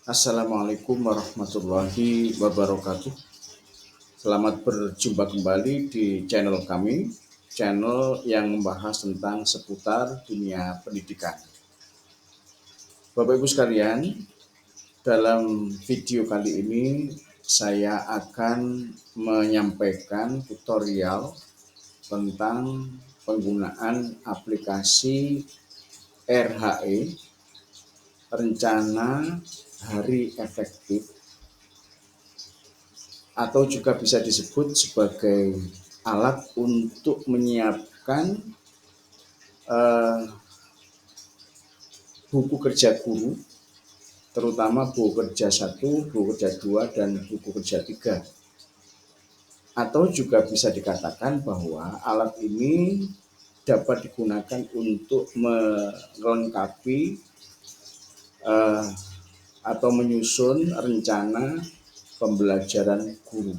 Assalamualaikum warahmatullahi wabarakatuh. Selamat berjumpa kembali di channel kami, channel yang membahas tentang seputar dunia pendidikan. Bapak Ibu sekalian, dalam video kali ini saya akan menyampaikan tutorial tentang penggunaan aplikasi RHE, rencana hari efektif, atau juga bisa disebut sebagai alat untuk menyiapkan eh, buku kerja guru, terutama buku kerja 1, buku kerja 2, dan buku kerja 3. Atau juga bisa dikatakan bahwa alat ini dapat digunakan untuk melengkapi eh, atau menyusun rencana pembelajaran guru.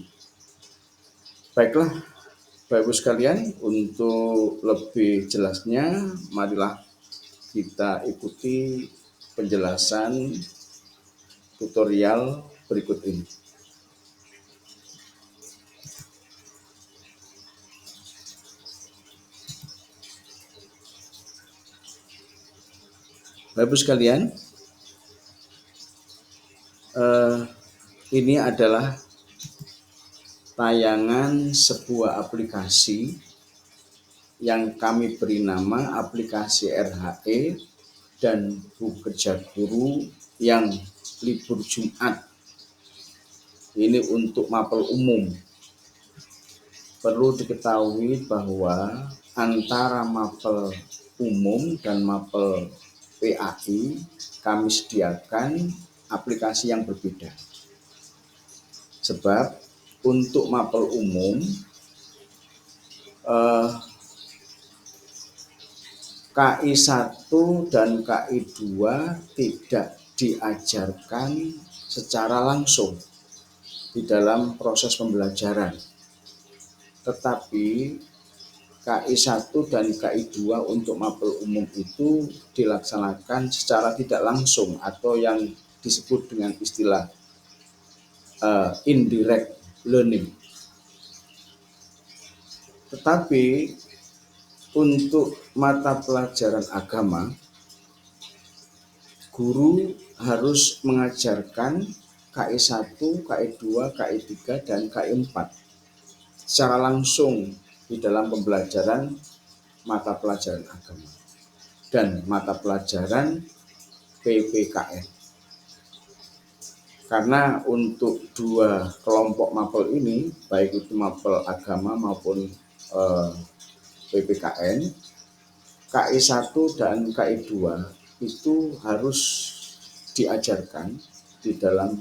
Baiklah, Bapak Ibu sekalian, untuk lebih jelasnya, marilah kita ikuti penjelasan tutorial berikut ini. Bapak Ibu sekalian, ini adalah tayangan sebuah aplikasi yang kami beri nama aplikasi RHE dan buku kerja guru yang libur Jumat. Ini untuk mapel umum. Perlu diketahui bahwa antara mapel umum dan mapel PAI kami sediakan aplikasi yang berbeda. Sebab untuk mapel umum KI 1 dan KI 2 tidak diajarkan secara langsung di dalam proses pembelajaran. Tetapi KI 1 dan KI 2 untuk mapel umum itu dilaksanakan secara tidak langsung atau yang disebut dengan istilah indirect learning. Tetapi untuk mata pelajaran agama, guru harus mengajarkan KI 1, KI 2, KI 3, dan KI 4 secara langsung di dalam pembelajaran mata pelajaran agama dan mata pelajaran PPKN. Karena untuk dua kelompok mapel ini, baik itu mapel agama maupun PPKN, KI 1 dan KI 2 itu harus diajarkan di dalam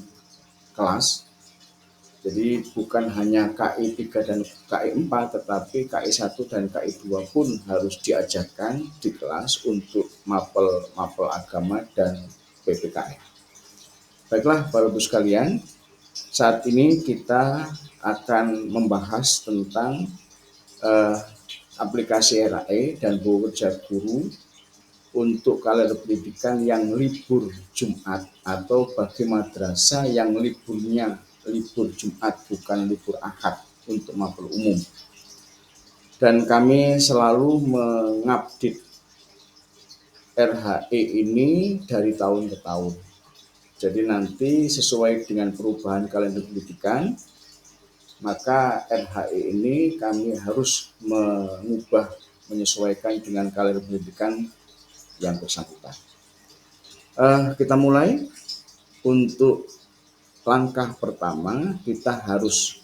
kelas. Jadi bukan hanya KI 3 dan KI 4, tetapi KI 1 dan KI 2 pun harus diajarkan di kelas untuk mapel agama dan PPKN. Baiklah Bapak Ibu sekalian, saat ini kita akan membahas tentang aplikasi RAE dan buku kerja guru untuk kalender pendidikan yang libur Jumat atau bagi madrasah yang liburnya libur Jumat bukan libur Ahad untuk mapel umum. Dan kami selalu mengupdate RHE ini dari tahun ke tahun. Jadi nanti sesuai dengan perubahan kalender pendidikan, maka RHE ini kami harus mengubah, menyesuaikan dengan kalender pendidikan yang bersangkutan. Kita mulai. Untuk langkah pertama, kita harus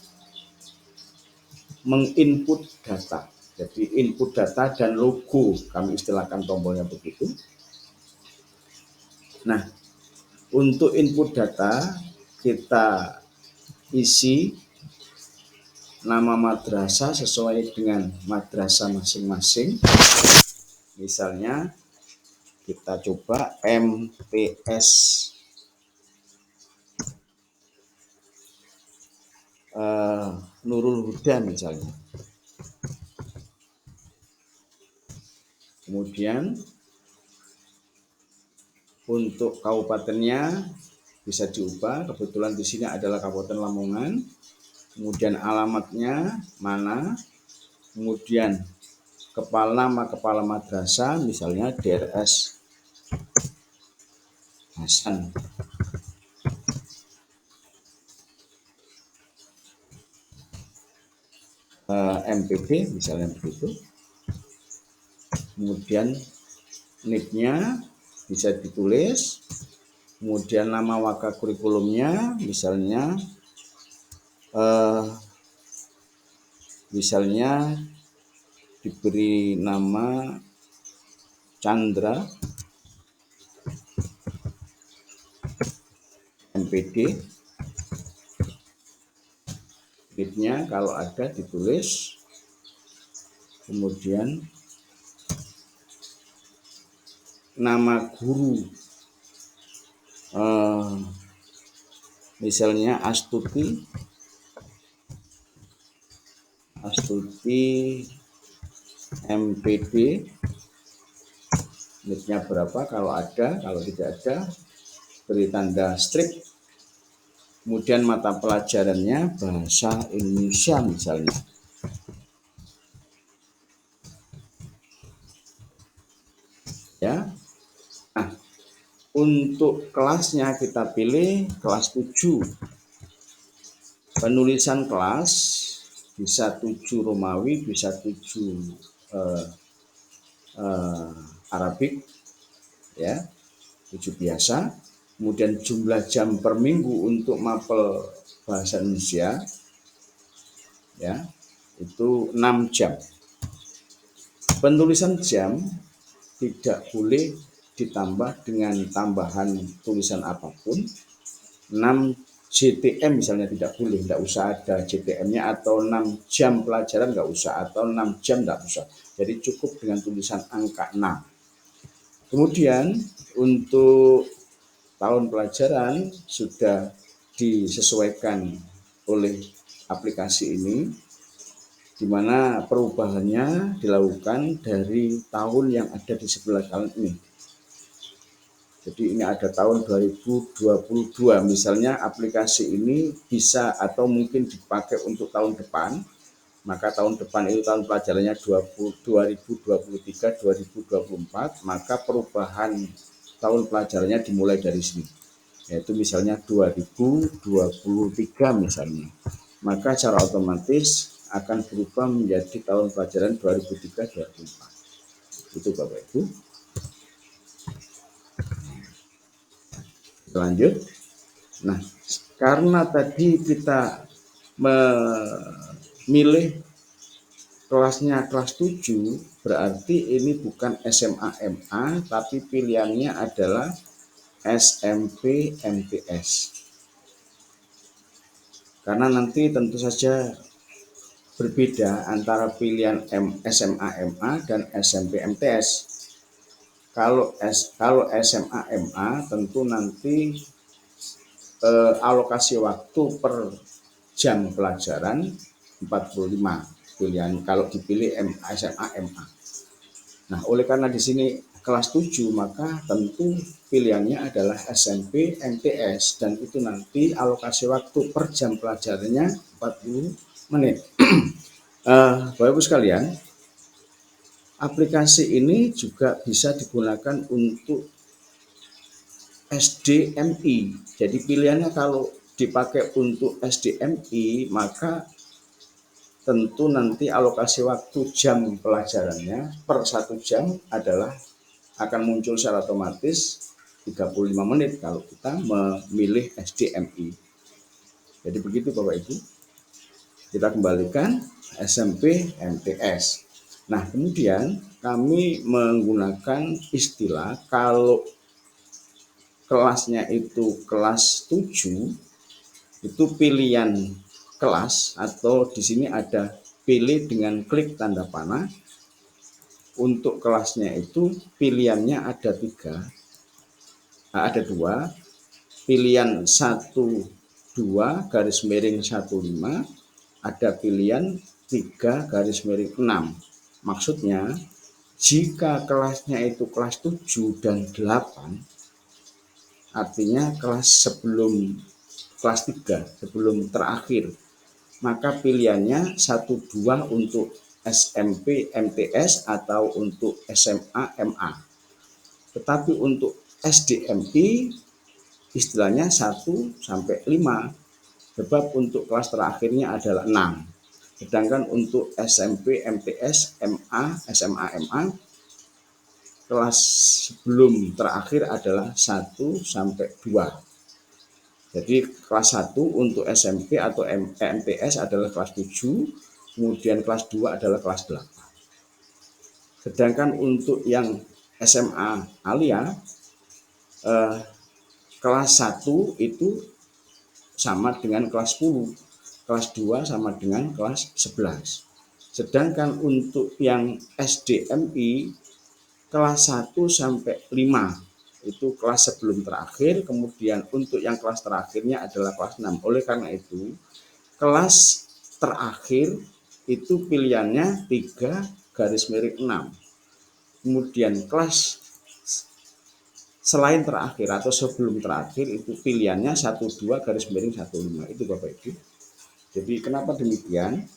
menginput data. Jadi input data dan logo, kami istilahkan tombolnya begitu. Nah, untuk input data kita isi nama madrasah sesuai dengan madrasah masing-masing. Misalnya kita coba MTS Nurul Huda misalnya. Kemudian untuk kabupatennya bisa diubah. Kebetulan di sini adalah Kabupaten Lamongan. Kemudian alamatnya mana, kemudian kepala madrasah misalnya DRS Hasan MPB misalnya begitu. Kemudian NIP-nya bisa ditulis, kemudian nama waka kurikulumnya misalnya diberi nama Chandra MPD. NIP-nya kalau ada ditulis, kemudian nama guru misalnya Astuti MPD, NIP-nya berapa kalau ada, kalau tidak ada beri tanda strip. Kemudian mata pelajarannya bahasa Indonesia misalnya. Ya. Nah, untuk kelasnya kita pilih kelas 7. Penulisan kelas bisa 7 Romawi, bisa 7 Arabik, ya, 7 biasa. Kemudian jumlah jam per minggu untuk mapel bahasa Indonesia, ya, itu 6 jam. Penulisan jam tidak boleh ditambah dengan tambahan tulisan apapun. 6 JTM misalnya tidak boleh, tidak usah ada JTM-nya, atau 6 jam pelajaran nggak usah, atau 6 jam nggak usah. Jadi cukup dengan tulisan angka 6. Kemudian untuk tahun pelajaran sudah disesuaikan oleh aplikasi ini, di mana perubahannya dilakukan dari tahun yang ada di sebelah kanan ini. Jadi ini ada tahun 2022, misalnya aplikasi ini bisa atau mungkin dipakai untuk tahun depan, maka tahun depan itu tahun pelajarannya 2023-2024, maka perubahan tahun pelajarannya dimulai dari sini, yaitu misalnya 2023 misalnya, maka secara otomatis akan berubah menjadi tahun pelajaran 2003-2024. Itu Bapak Ibu. Lanjut. Nah, karena tadi kita memilih kelasnya kelas 7, berarti ini bukan SMA MA, tapi pilihannya adalah SMP MTS. Karena nanti tentu saja berbeda antara pilihan SMA MA dan SMP MTS. Kalau SMA MA tentu nanti alokasi waktu per jam pelajaran 45 pilihan kalau dipilih SMA MA. Nah, oleh karena di sini kelas 7, maka tentu pilihannya adalah SMP MTS, dan itu nanti alokasi waktu per jam pelajarannya 40 menit. Bapak Ibu sekalian, aplikasi ini juga bisa digunakan untuk SDMI. Jadi pilihannya kalau dipakai untuk SDMI, maka tentu nanti alokasi waktu jam pelajarannya per 1 jam adalah akan muncul secara otomatis 35 menit kalau kita memilih SDMI. Jadi begitu Bapak Ibu. Kita kembalikan SMP MTS. Nah, kemudian kami menggunakan istilah kalau kelasnya itu kelas 7, itu pilihan kelas, atau di sini ada pilih dengan klik tanda panah. Untuk kelasnya itu pilihannya ada 2, pilihan 1-2-15, ada pilihan 3-6. Maksudnya jika kelasnya itu kelas 7 dan 8, artinya kelas sebelum kelas 3, sebelum terakhir. Maka pilihannya 1-2 untuk SMP MTS atau untuk SMA MA. Tetapi untuk SDMI istilahnya 1-5, sebab untuk kelas terakhirnya adalah 6. Sedangkan untuk SMP MTS MA SMA MA kelas sebelum terakhir adalah 1-2. Jadi kelas 1 untuk SMP atau MTS adalah kelas 7, kemudian kelas 2 adalah kelas 8. Sedangkan untuk yang SMA Alia kelas 1 itu sama dengan kelas 10, kelas 2 sama dengan kelas 11. Sedangkan untuk yang SDMI kelas 1-5 itu kelas sebelum terakhir, kemudian untuk yang kelas terakhirnya adalah kelas 6. Oleh karena itu, kelas terakhir itu pilihannya 3-6. Kemudian kelas selain terakhir atau sebelum terakhir itu pilihannya 1-2-15. Itu Bapak Ibu. Jadi kenapa demikian?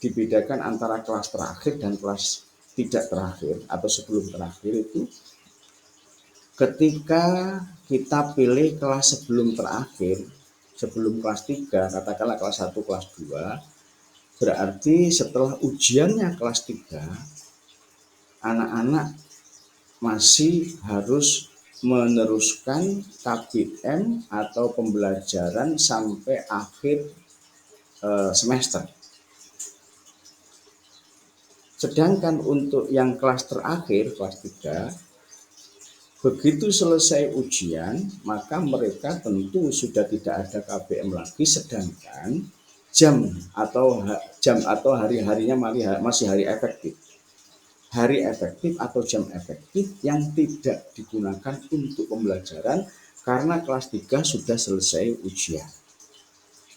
Dibedakan antara kelas terakhir dan kelas tidak terakhir atau sebelum terakhir itu ketika kita pilih kelas sebelum terakhir, sebelum kelas 3, katakanlah kelas 1, kelas 2, berarti setelah ujiannya kelas 3, anak-anak masih harus meneruskan KBM atau pembelajaran sampai akhir semester. Sedangkan untuk yang kelas terakhir, kelas 3, begitu selesai ujian, maka mereka tentu sudah tidak ada KBM lagi, sedangkan jam atau hari-harinya masih hari efektif. Hari efektif atau jam efektif yang tidak digunakan untuk pembelajaran karena kelas 3 sudah selesai ujian.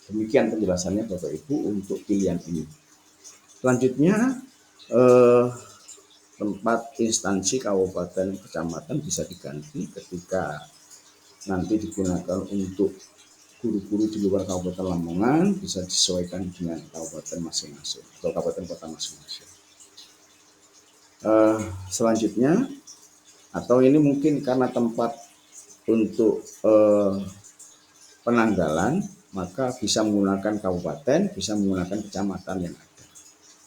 Demikian penjelasannya Bapak Ibu untuk pilihan ini. Selanjutnya tempat instansi kabupaten kecamatan bisa diganti ketika nanti digunakan untuk guru-guru di luar Kabupaten Lamongan, bisa disesuaikan dengan kabupaten masing-masing atau kabupaten kota masing-masing. Selanjutnya, atau ini mungkin karena tempat untuk penanggalan, maka bisa menggunakan kabupaten, bisa menggunakan kecamatan yang ada.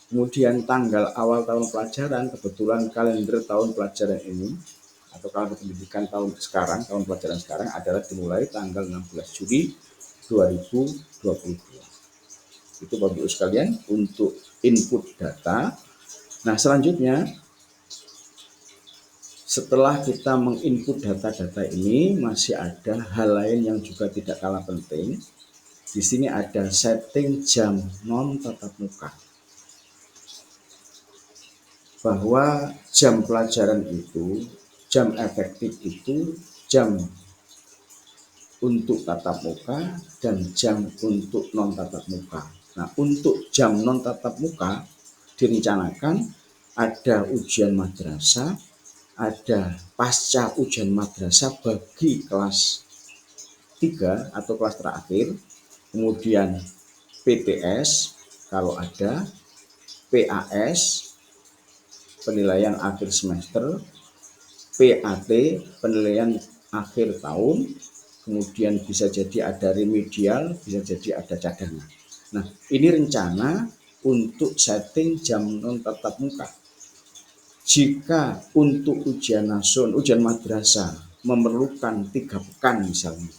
Kemudian tanggal awal tahun pelajaran, kebetulan kalender tahun pelajaran ini atau kalender pendidikan tahun pelajaran sekarang adalah dimulai tanggal 16 Juli 2022. Itu Bapak Ibu sekalian untuk input data. Nah, selanjutnya setelah kita menginput data-data ini, masih ada hal lain yang juga tidak kalah penting. Di sini ada setting jam non tatap muka. Bahwa jam pelajaran itu, jam efektif itu, jam untuk tatap muka dan jam untuk non tatap muka. Nah, untuk jam non tatap muka direncanakan ada ujian madrasah, ada pasca ujian madrasah bagi kelas 3 atau kelas terakhir, kemudian PTS kalau ada, PAS penilaian akhir semester, PAT penilaian akhir tahun, kemudian bisa jadi ada remedial, bisa jadi ada cadangan. Nah, ini rencana untuk setting jam non tatap muka. Jika untuk ujian nasional, ujian madrasah memerlukan 3 pekan misalnya,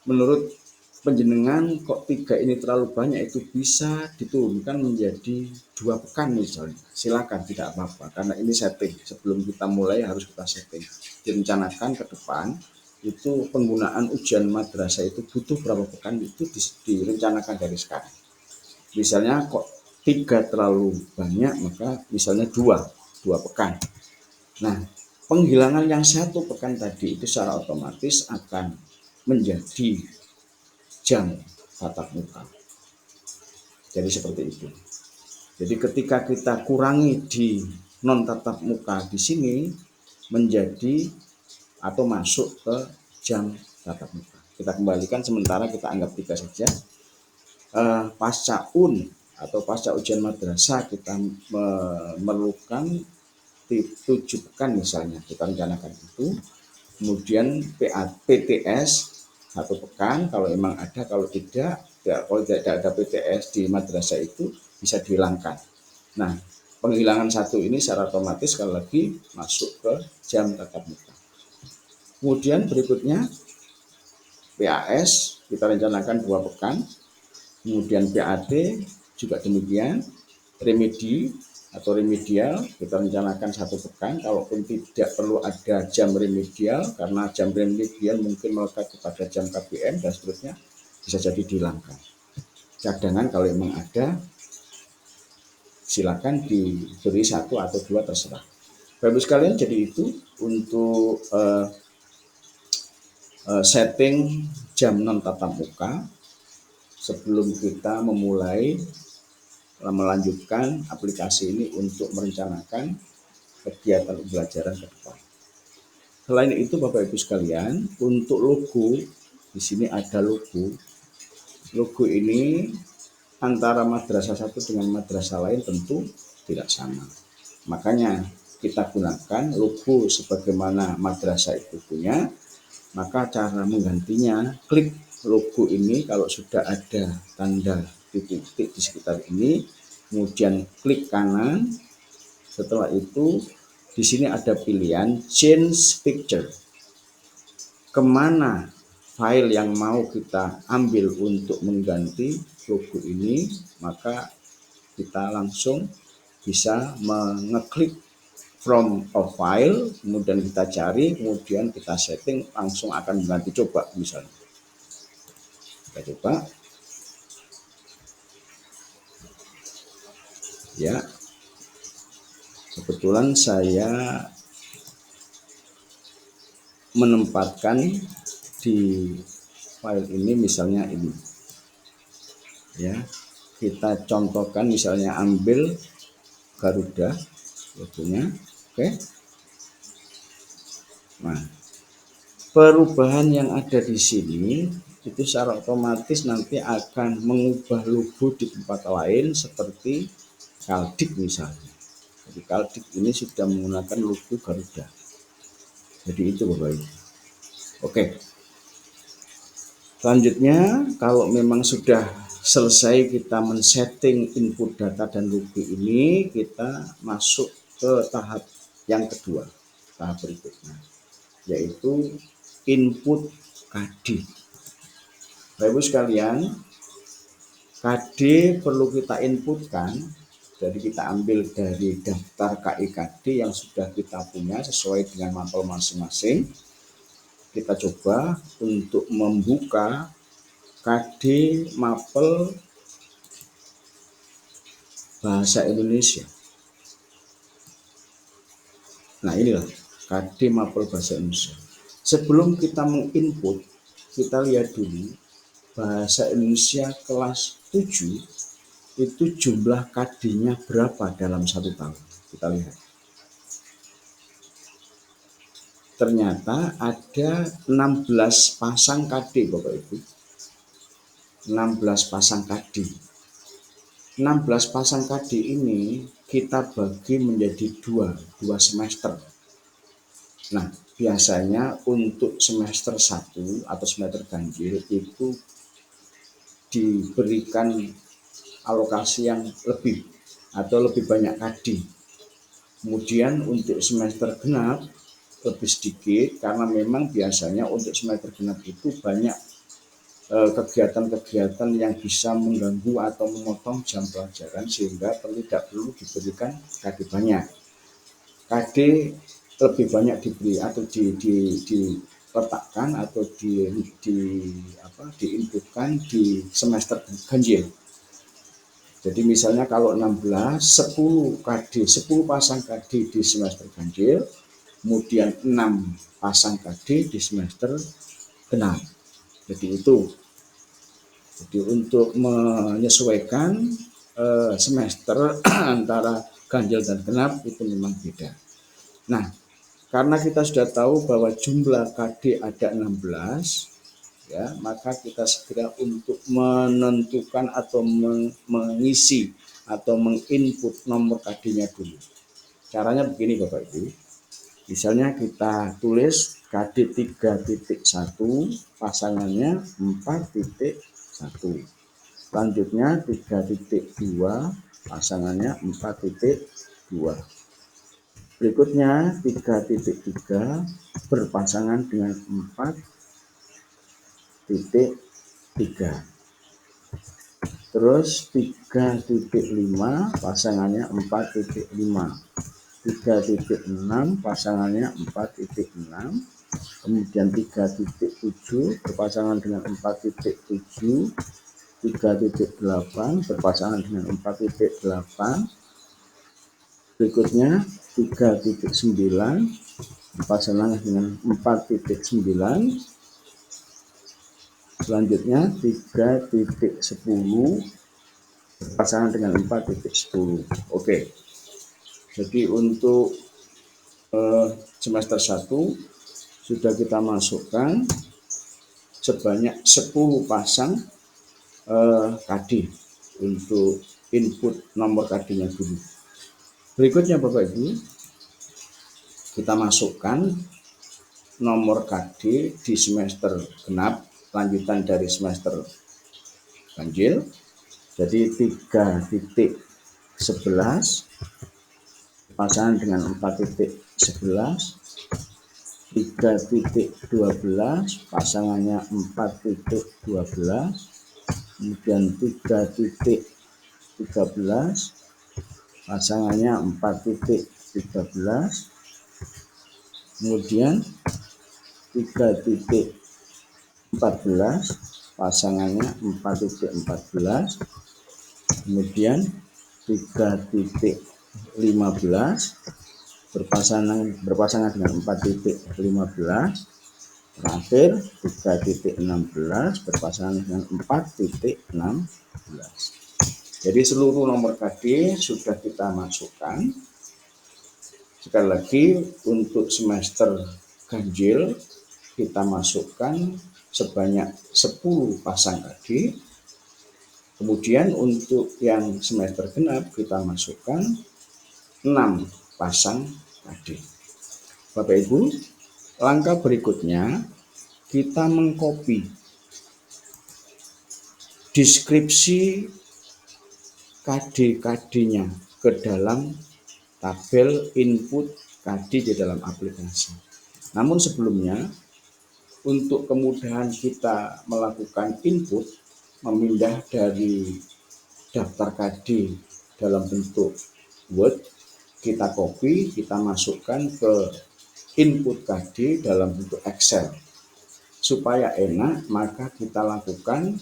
menurut penjenengan kok 3 ini terlalu banyak, itu bisa diturunkan menjadi 2 pekan misalnya. Silakan, tidak apa-apa, karena ini setting. Sebelum kita mulai harus kita setting. Direncanakan ke depan itu penggunaan ujian madrasah itu butuh berapa pekan, itu direncanakan dari sekarang. Misalnya kok 3 terlalu banyak, maka misalnya 2 pekan. Nah, penghilangan yang 1 pekan tadi itu secara otomatis akan menjadi jam tatap muka. Jadi seperti itu. Jadi ketika kita kurangi di non tatap muka di sini menjadi atau masuk ke jam tatap muka. Kita kembalikan, sementara kita anggap 3 saja. Pasca atau pasca ujian madrasah kita memerlukan 7 pekan misalnya, kita rencanakan itu. Kemudian PTS 1 pekan kalau memang ada, kalau tidak, kalau tidak ada PTS di madrasah itu bisa dihilangkan. Nah, penghilangan 1 ini secara otomatis sekali lagi masuk ke jam tatap muka. Kemudian berikutnya PAS kita rencanakan 2 pekan. Kemudian PAT juga demikian. Remedi atau remedial kita rencanakan 1 pekan, kalaupun tidak perlu ada jam remedial, karena jam remedial mungkin melekat kepada jam KBM dan seterusnya, bisa jadi dihilangkan. Cadangan kalau memang ada, silakan diberi 1 atau 2 terserah. Bapak sekalian, jadi itu untuk setting jam non tatap muka sebelum kita memulai melanjutkan aplikasi ini untuk merencanakan kegiatan pembelajaran ke depan. Selain itu Bapak Ibu sekalian, untuk logo, di sini ada logo. Logo ini antara madrasah satu dengan madrasah lain tentu tidak sama. Makanya kita gunakan logo sebagaimana madrasah itu punya. Maka cara menggantinya, klik logo ini kalau sudah ada tanda titik-titik di sekitar ini, kemudian klik kanan. Setelah itu di sini ada pilihan change picture. Kemana file yang mau kita ambil untuk mengganti logo ini, maka kita langsung bisa mengeklik from a file, kemudian kita cari, kemudian kita setting, langsung akan mengganti. Coba misalnya kita coba ya, kebetulan saya menempatkan di file ini misalnya ini ya, kita contohkan misalnya ambil Garuda logonya. Oke. Nah, perubahan yang ada di sini itu secara otomatis nanti akan mengubah logo di tempat lain seperti Kaldik misalnya. Jadi Kaldik ini sudah menggunakan logo Garuda. Jadi itu Bapak Ibu. Oke. Selanjutnya, kalau memang sudah selesai kita men-setting input data dan logo ini, kita masuk ke tahap yang kedua, tahap berikutnya, yaitu input KD. Bapak Ibu sekalian, KD perlu kita inputkan, jadi kita ambil dari daftar KIKD yang sudah kita punya sesuai dengan mapel masing-masing. Kita coba untuk membuka KD mapel bahasa Indonesia. Nah, inilah KD mapel bahasa Indonesia. Sebelum kita menginput, kita lihat dulu bahasa Indonesia kelas 7 itu jumlah KD-nya berapa dalam 1 tahun. Kita lihat. Ternyata ada 16 pasang KD Bapak Ibu. 16 pasang KD. 16 pasang KD ini kita bagi menjadi dua semester. Nah, biasanya untuk semester 1 atau semester ganjil itu diberikan alokasi yang lebih atau lebih banyak KD. Kemudian untuk semester genap lebih sedikit, karena memang biasanya untuk semester genap itu banyak kegiatan-kegiatan yang bisa mengganggu atau memotong jam pelajaran, sehingga tidak perlu diberikan KD banyak. KD lebih banyak diberi atau diletakkan atau diinputkan di semester ganjil. Jadi misalnya kalau 16, 10 KD, 10 pasang KD di semester ganjil, kemudian 6 pasang KD di semester genap. Jadi itu. Jadi untuk menyesuaikan semester antara ganjil dan genap itu memang beda. Nah, Karena kita sudah tahu bahwa jumlah KD ada 16, ya, maka kita segera untuk menentukan atau mengisi atau menginput nomor KD-nya dulu. Caranya begini Bapak Ibu. Misalnya kita tulis KD 3.1 pasangannya 4.1. Selanjutnya 3.2 pasangannya 4.2. Berikutnya 3.3 berpasangan dengan 4.3. Terus 3.5 pasangannya 4.5. 3.6 pasangannya 4.6. Kemudian 3.7 berpasangan dengan 4.7. 3.8 berpasangan dengan 4.8. Berikutnya 3.9 berpasangan dengan 4.9. Selanjutnya 3.10 berpasangan dengan 4.10. Oke. Jadi untuk semester 1 sudah kita masukkan sebanyak 10 pasang KD untuk input nomor KD-nya dulu. Berikutnya Bapak Ibu, kita masukkan nomor KD di semester genap, lanjutan dari semester ganjil. Jadi 3.11 pasangan dengan 4.11. 3.12 pasangannya 4.12. Kemudian 3.13 pasangannya 4.13. Kemudian 3.14 pasangannya 4.14. Kemudian 3.15 berpasangan dengan 4.15. Terakhir 3.16 berpasangan dengan 4.16. Jadi seluruh nomor KD sudah kita masukkan. Sekali lagi untuk semester ganjil kita masukkan sebanyak 10 pasang KD. Kemudian untuk yang semester genap kita masukkan 6 pasang KD. Bapak Ibu, langkah berikutnya kita mengcopy deskripsi KD-KD-nya ke dalam tabel input KD di dalam aplikasi. Namun sebelumnya, untuk kemudahan kita melakukan input, memindah dari daftar KD dalam bentuk Word, kita copy, kita masukkan ke input KD dalam bentuk Excel. Supaya enak, maka kita lakukan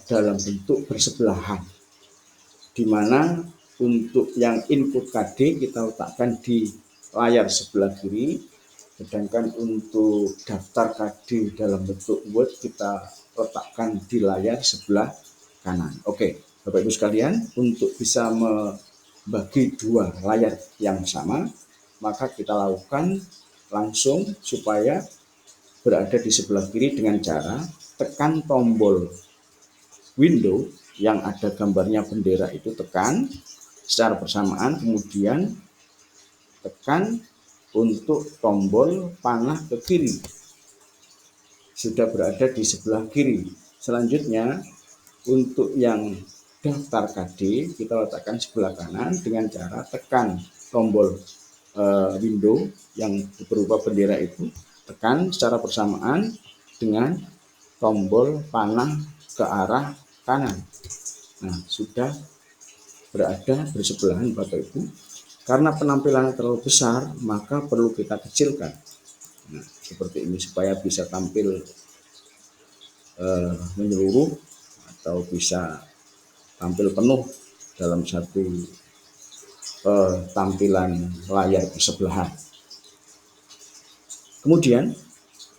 dalam bentuk bersebelahan, di mana untuk yang input KD kita letakkan di layar sebelah kiri, sedangkan untuk daftar KD dalam bentuk Word kita letakkan di layar sebelah kanan. Oke, Bapak Ibu sekalian, untuk bisa membagi dua layar yang sama, maka kita lakukan langsung supaya berada di sebelah kiri dengan cara tekan tombol window yang ada gambarnya bendera itu, tekan secara bersamaan, kemudian tekan untuk tombol panah ke kiri, sudah berada di sebelah kiri. Selanjutnya untuk yang daftar KD kita letakkan sebelah kanan dengan cara tekan tombol window yang berupa bendera itu, tekan secara bersamaan dengan tombol panah ke arah kanan. Nah, sudah berada bersebelahan Bapak Ibu. Karena penampilannya terlalu besar, maka perlu kita kecilkan. Nah, seperti ini supaya bisa tampil menyeluruh atau bisa tampil penuh dalam satu tampilan layar bersebelahan. Kemudian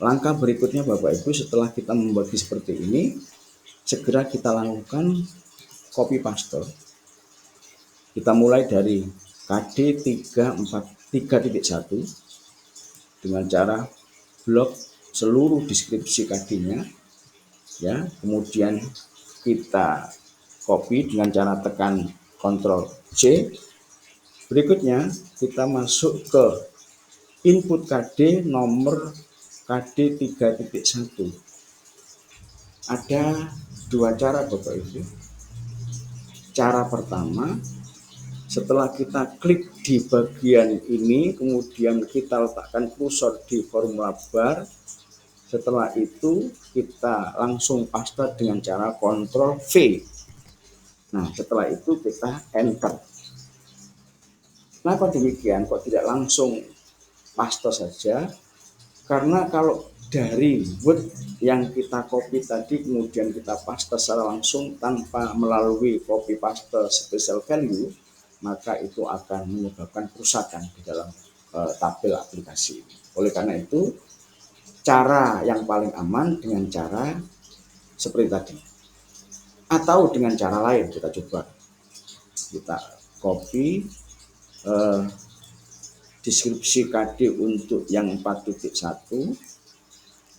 langkah berikutnya Bapak Ibu, setelah kita membagi seperti ini, segera kita lakukan copy paste. Kita mulai dari KD 3.1 dengan cara blok seluruh deskripsi KD-nya ya, kemudian kita copy dengan cara tekan Ctrl C. Berikutnya kita masuk ke input KD nomor KD 3.1. Ada dua cara Bapak Ibu. Cara pertama, setelah kita klik di bagian ini, kemudian kita letakkan kursor di formula bar. Setelah itu kita langsung paste dengan cara Ctrl V. Nah, setelah itu kita enter. Kenapa demikian? Kok tidak langsung paste saja? Karena kalau dari Word yang kita copy tadi kemudian kita paste secara langsung tanpa melalui copy paste special value, maka itu akan menyebabkan kerusakan di dalam tabel aplikasi. Oleh karena itu, cara yang paling aman dengan cara seperti tadi. Atau dengan cara lain, kita coba. Kita copy deskripsi KD untuk yang 4.1,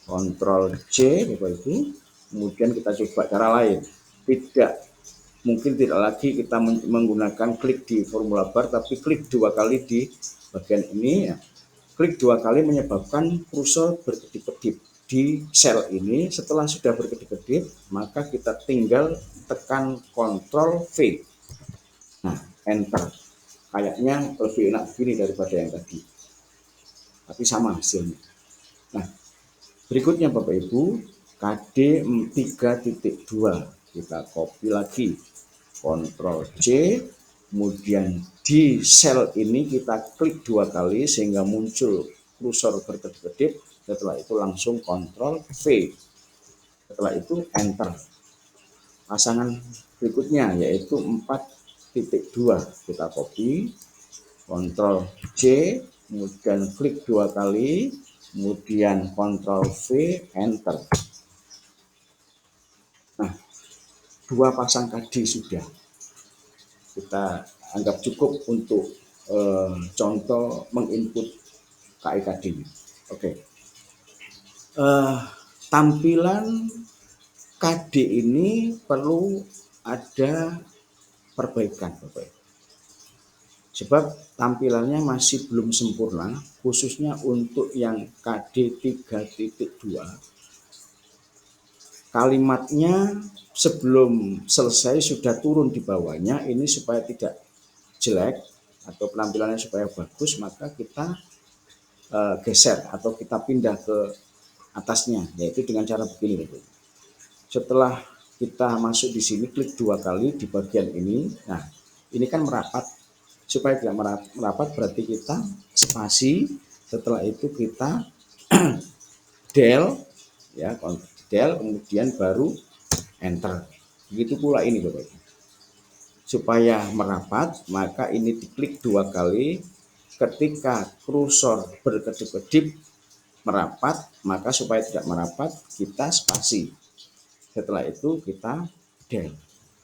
Ctrl C Bapak Ibu, kemudian kita coba cara lain. Mungkin tidak lagi kita menggunakan klik di formula bar, tapi klik dua kali di bagian ini ya. Klik dua kali menyebabkan kursor berkedip-kedip di sel ini. Setelah sudah berkedip-kedip, maka kita tinggal tekan Ctrl V. Nah, enter. Kayaknya lebih enak begini daripada yang tadi, tapi sama hasilnya. Nah, berikutnya Bapak Ibu, KD 3.2 kita copy lagi, Ctrl C, kemudian di sel ini kita klik dua kali sehingga muncul kursor berkedip-kedip. Setelah itu langsung Ctrl V. Setelah itu enter. Pasangan berikutnya yaitu 4.2 kita copy, Ctrl C, kemudian klik dua kali, kemudian Ctrl V, enter. Nah, dua pasang KD sudah kita anggap cukup untuk contoh menginput KIKD. Oke. Tampilan KD ini perlu ada perbaikan Bapak Ibu. Sebab tampilannya masih belum sempurna, khususnya untuk yang KD 3.2. Kalimatnya sebelum selesai sudah turun di bawahnya, ini supaya tidak jelek atau penampilannya supaya bagus, maka kita geser atau kita pindah ke atasnya, yaitu dengan cara begini. Setelah kita masuk di sini, klik dua kali di bagian ini. Nah, ini kan merapat. Supaya tidak merapat berarti kita spasi. Setelah itu kita del ya, del, kemudian baru enter. Begitu pula ini Bapak Ibu. Supaya merapat, maka ini diklik dua kali. Ketika kursor berkedip-kedip merapat, maka supaya tidak merapat kita spasi. Setelah itu kita del.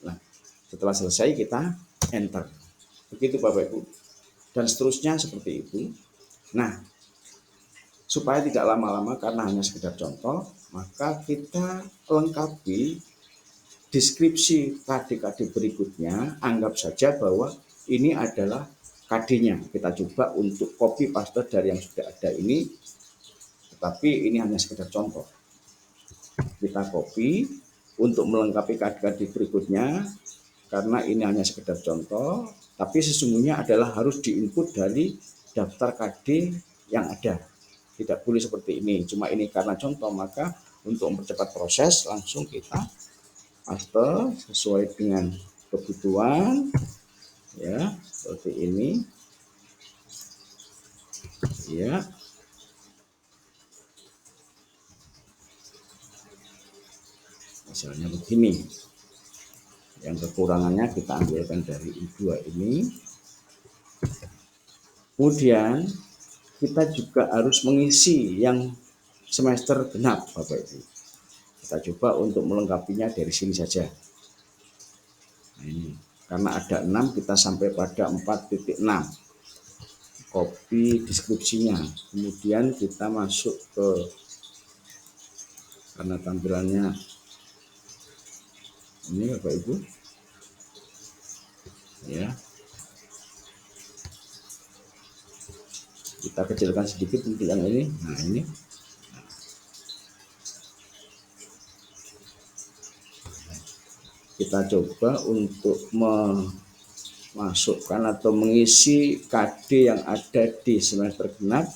Nah, setelah selesai kita enter. Begitu Bapak Ibu. Dan seterusnya seperti itu. Nah, supaya tidak lama-lama karena hanya sekedar contoh, maka kita lengkapi deskripsi KD-KD berikutnya. Anggap saja bahwa ini adalah KD-nya. Kita coba untuk copy paste dari yang sudah ada ini, tetapi ini hanya sekedar contoh. Kita copy untuk melengkapi KD-KD berikutnya, karena ini hanya sekedar contoh, tapi sesungguhnya adalah harus diinput dari daftar KD yang ada. Tidak boleh seperti ini, cuma ini karena contoh, maka untuk mempercepat proses langsung kita paste sesuai dengan kebutuhan ya, seperti ini ya. Misalnya begini. Yang kekurangannya kita ambilkan dari I2 ini. Kemudian kita juga harus mengisi yang semester genap Bapak Ibu. Kita coba untuk melengkapinya dari sini saja. Nah, ini karena ada 6, kita sampai pada 4.6. copy deskripsinya, kemudian kita masuk ke, karena tampilannya ini Bapak Ibu ya, kita kecilkan sedikit untuk yang ini. Nah ini kita coba untuk memasukkan atau mengisi KD yang ada di semester genap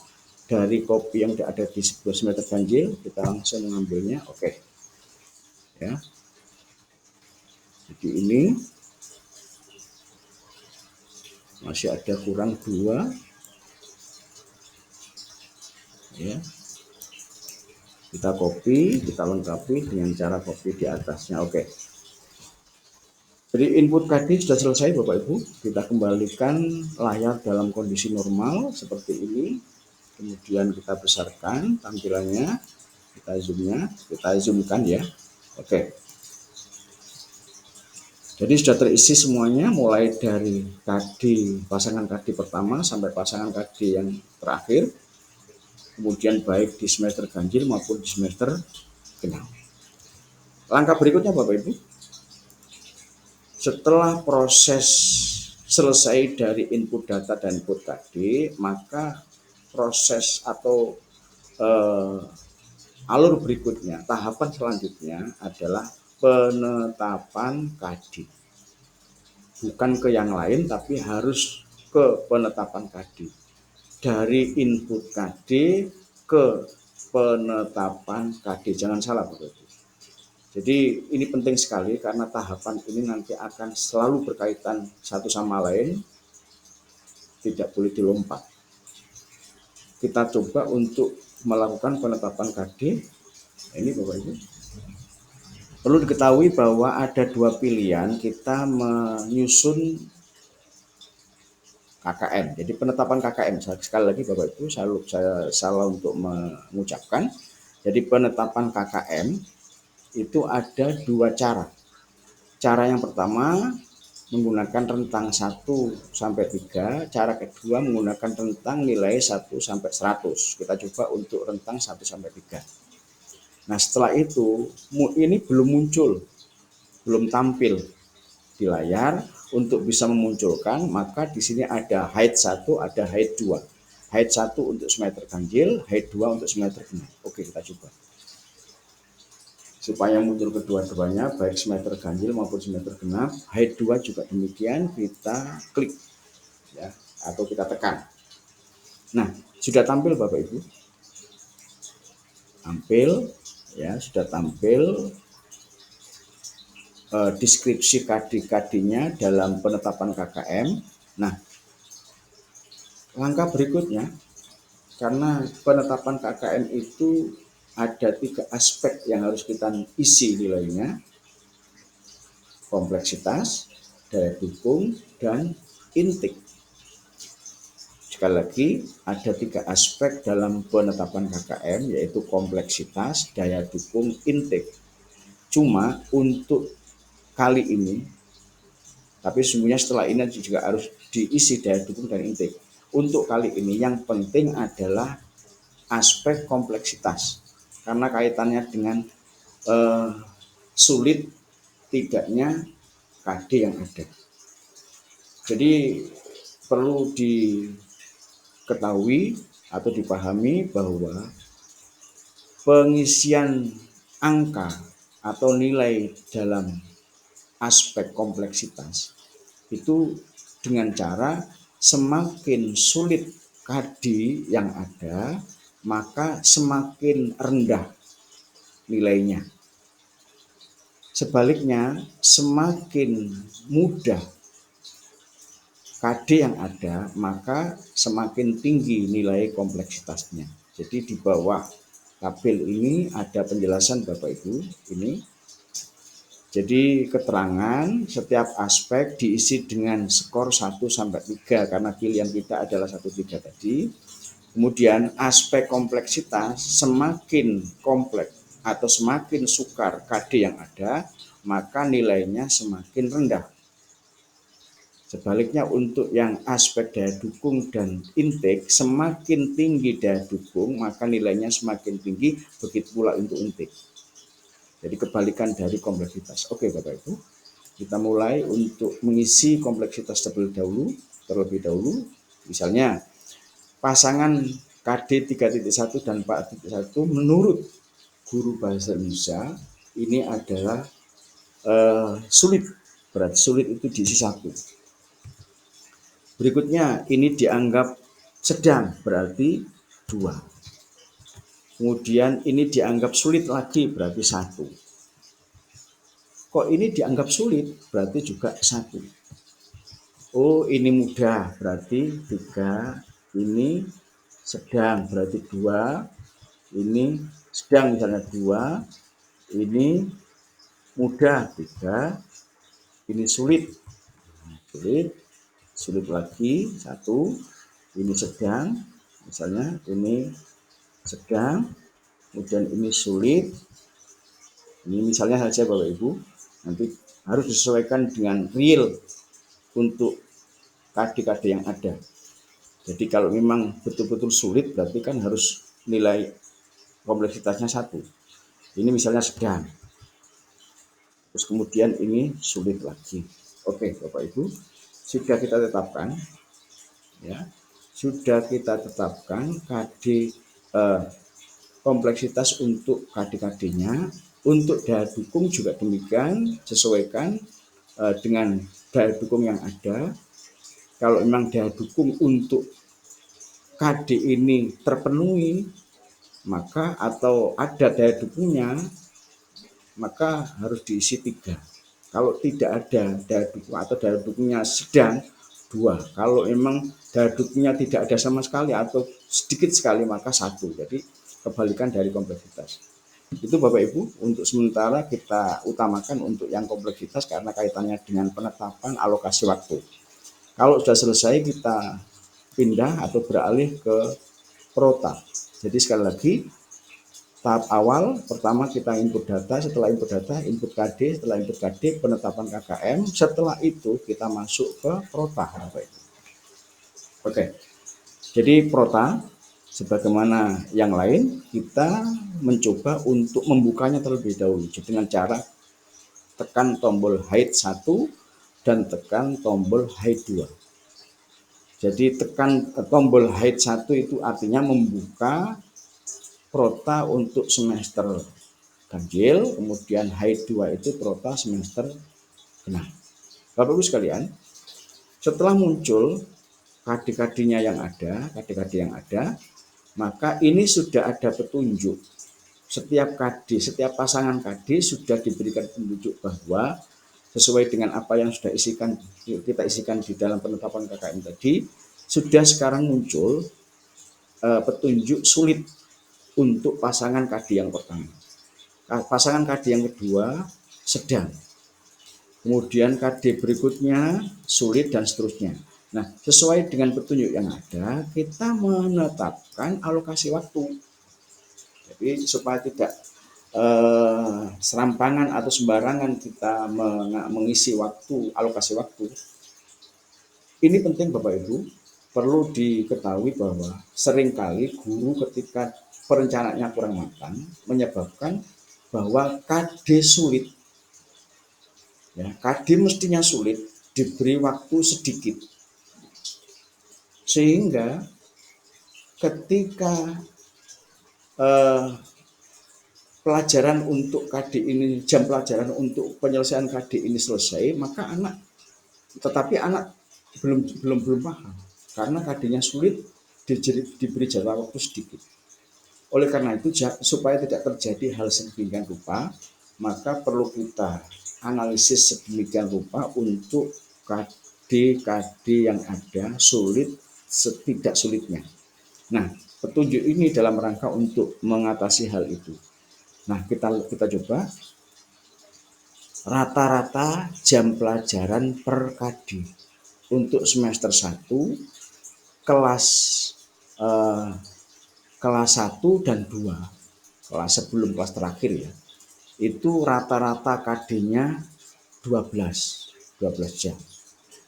dari kopi yang ada di sebuah semester ganjil. Kita langsung mengambilnya. Oke ya, jadi ini masih ada kurang 2 ya, kita copy, kita lengkapi dengan cara copy di atasnya. Oke, jadi input KD sudah selesai Bapak Ibu. Kita kembalikan layar dalam kondisi normal seperti ini, kemudian kita besarkan tampilannya, kita zoomkan ya. Oke, jadi sudah terisi semuanya, mulai dari KD, pasangan KD pertama sampai pasangan KD yang terakhir, kemudian baik di semester ganjil maupun di semester genap. Langkah berikutnya Bapak Ibu, setelah proses selesai dari input data dan input KD, maka proses atau alur berikutnya, tahapan selanjutnya adalah penetapan KD. Bukan ke yang lain, tapi harus ke penetapan KD. Dari input KD ke penetapan KD. Jangan salah Bapak Ibu. Jadi ini penting sekali karena tahapan ini nanti akan selalu berkaitan satu sama lain, tidak boleh dilompat. Kita coba untuk melakukan penetapan KD. Ini Bapak Ibu. Perlu diketahui bahwa ada 2 pilihan kita menyusun KKM. Jadi penetapan KKM, sekali lagi Bapak Ibu, saya salah untuk mengucapkan. Jadi penetapan KKM itu ada 2 cara. Cara yang pertama menggunakan rentang 1 sampai 3, cara kedua menggunakan rentang nilai 1 sampai 100. Kita coba untuk rentang 1 sampai 3. Nah, setelah itu ini belum muncul, belum tampil di layar. Untuk bisa memunculkan, maka di sini ada height 1, ada height 2. Height 1 untuk semester ganjil, height 2 untuk semester genap. Oke, kita coba. Supaya muncul kedua-duanya, baik semester ganjil maupun semester genap, height 2 juga demikian, kita klik ya, atau kita tekan. Nah, sudah tampil Bapak Ibu. Tampil ya, sudah tampil deskripsi KD-KD-nya dalam penetapan KKM. Nah, langkah berikutnya, karena penetapan KKM itu ada 3 aspek yang harus kita isi nilainya: kompleksitas, daya dukung, dan intake. Sekali lagi, ada 3 aspek dalam penetapan KKM, yaitu kompleksitas, daya dukung, intake. Cuma untuk kali ini, tapi sesungguhnya setelah ini juga harus diisi daya dukung dan intake. Untuk kali ini yang penting adalah aspek kompleksitas, karena kaitannya dengan sulit tidaknya KD yang ada. Jadi perlu diketahui atau dipahami bahwa pengisian angka atau nilai dalam aspek kompleksitas itu dengan cara semakin sulit KD yang ada, maka semakin rendah nilainya. Sebaliknya, semakin mudah KD yang ada, maka semakin tinggi nilai kompleksitasnya. Jadi di bawah tabel ini ada penjelasan Bapak Ibu ini. Jadi keterangan setiap aspek diisi dengan skor 1 sampai 3 karena pilihan kita adalah 1, 3 tadi. Kemudian aspek kompleksitas, semakin kompleks atau semakin sukar KD yang ada, maka nilainya semakin rendah. Sebaliknya untuk yang aspek daya dukung dan intake, semakin tinggi daya dukung maka nilainya semakin tinggi, begitu pula untuk intake. Jadi kebalikan dari kompleksitas. Oke Bapak Ibu, kita mulai untuk mengisi kompleksitas terlebih dahulu. Misalnya pasangan KD 3.1 dan 4.1 menurut guru bahasa Indonesia ini adalah sulit, berarti sulit itu diisi 1. Berikutnya ini dianggap sedang, berarti 2. Kemudian ini dianggap sulit lagi, berarti 1. Kok ini dianggap sulit, berarti juga 1. Oh ini mudah, berarti 3. Ini sedang, berarti 2. Ini sedang misalnya 2. Ini mudah 3. Ini sulit, sulit lagi 1. Ini sedang, misalnya ini sedang, kemudian ini sulit. Ini misalnya saja Bapak Ibu, nanti harus disesuaikan dengan real untuk KD-KD yang ada. Jadi kalau memang betul-betul sulit berarti kan harus nilai kompleksitasnya 1. Ini misalnya sedang, terus kemudian ini sulit lagi. Oke Bapak Ibu, sudah kita tetapkan ya, sudah kita tetapkan KD kompleksitas untuk KD-KD-nya. Untuk daya dukung juga demikian, sesuaikan dengan daya dukung yang ada. Kalau memang daya dukung untuk KD ini terpenuhi, maka atau ada daya dukungnya, maka harus diisi 3. Kalau tidak ada daya dukung atau daya dukungnya sedang, 2. Kalau memang daya dukungnya tidak ada sama sekali atau sedikit sekali, maka 1. Jadi kebalikan dari kompleksitas. Itu Bapak Ibu, untuk sementara kita utamakan untuk yang kompleksitas karena kaitannya dengan penetapan alokasi waktu. Kalau sudah selesai kita pindah atau beralih ke prota. Jadi sekali lagi, tahap awal pertama kita input data, setelah input data input KD, setelah input KD penetapan KKM, setelah itu kita masuk ke prota Bapak Ibu. Oke. Jadi prota sebagaimana yang lain, kita mencoba untuk membukanya terlebih dahulu dengan cara tekan tombol hide 1 dan tekan tombol hide 2. Jadi tekan tombol hide 1 itu artinya membuka prota untuk semester ganjil, kemudian hide 2 itu prota semester genap. Bapak Ibu sekalian, setelah muncul KD-KD-nya yang ada, KD-KD yang ada, maka ini sudah ada petunjuk. Setiap KD, setiap pasangan KD sudah diberikan petunjuk bahwa sesuai dengan apa yang sudah kita isikan di dalam penetapan KKM tadi, sudah sekarang muncul petunjuk sulit untuk pasangan KD yang pertama. Pasangan KD yang kedua sedang. Kemudian KD berikutnya sulit dan seterusnya. Nah, sesuai dengan petunjuk yang ada, kita menetapkan alokasi waktu. Jadi supaya tidak serampangan atau sembarangan kita mengisi waktu, alokasi waktu. Ini penting Bapak Ibu, perlu diketahui bahwa seringkali guru ketika perencanaannya kurang matang menyebabkan bahwa KD sulit. Ya, KD mestinya sulit, diberi waktu sedikit. Sehingga ketika pelajaran untuk KD ini, jam pelajaran untuk penyelesaian KD ini selesai, maka anak belum paham karena KD-nya sulit, diberi jadwal waktu sedikit. Oleh karena itu, supaya tidak terjadi hal sedemikian rupa, maka perlu kita analisis sedemikian rupa untuk KD-KD yang ada, sulit setidak sulitnya. Nah, petunjuk ini dalam rangka untuk mengatasi hal itu. Nah, kita coba rata-rata jam pelajaran per KD untuk semester 1 kelas 1 dan 2, kelas sebelum kelas terakhir ya. Itu rata-rata KD-nya 12 jam.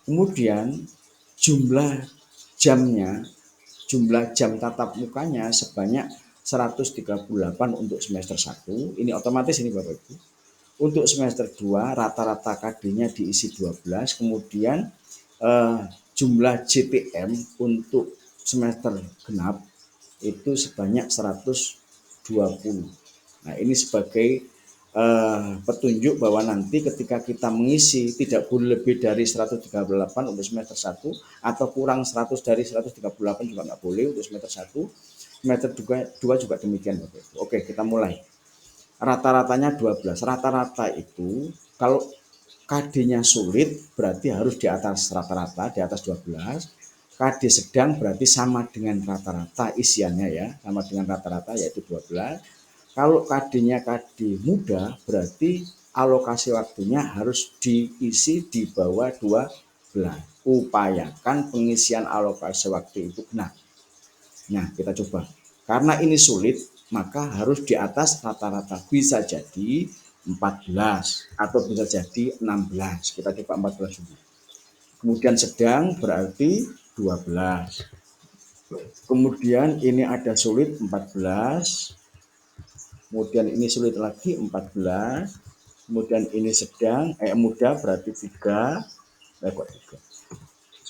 Kemudian jumlah jamnya, jumlah jam tatap mukanya sebanyak 138 untuk semester 1. Ini otomatis ini Bapak Ibu. Untuk semester 2 rata-rata KD-nya diisi 12, kemudian jumlah JTM untuk semester genap itu sebanyak 120. Nah, ini sebagai petunjuk bahwa nanti ketika kita mengisi tidak boleh lebih dari 138 untuk semester 1 atau kurang 100 dari 138 juga nggak boleh untuk semester 1. Semester 2 juga demikian Bapak Ibu. Oke, kita mulai. Rata-ratanya 12. Rata-rata itu kalau KD-nya sulit berarti harus di atas rata-rata, di atas 12. KD sedang berarti sama dengan rata-rata isiannya ya, sama dengan rata-rata yaitu 12. Kalau KD-nya KD muda berarti alokasi waktunya harus diisi di bawah 12. Upayakan pengisian alokasi waktu itu benar. Nah, kita coba. Karena ini sulit, maka harus di atas rata-rata. Bisa jadi 14 atau bisa jadi 16. Kita coba 14 dulu. Kemudian sedang berarti 12. Kemudian ini ada sulit 14. Kemudian ini sulit lagi 14. Kemudian ini sedang mudah berarti 3.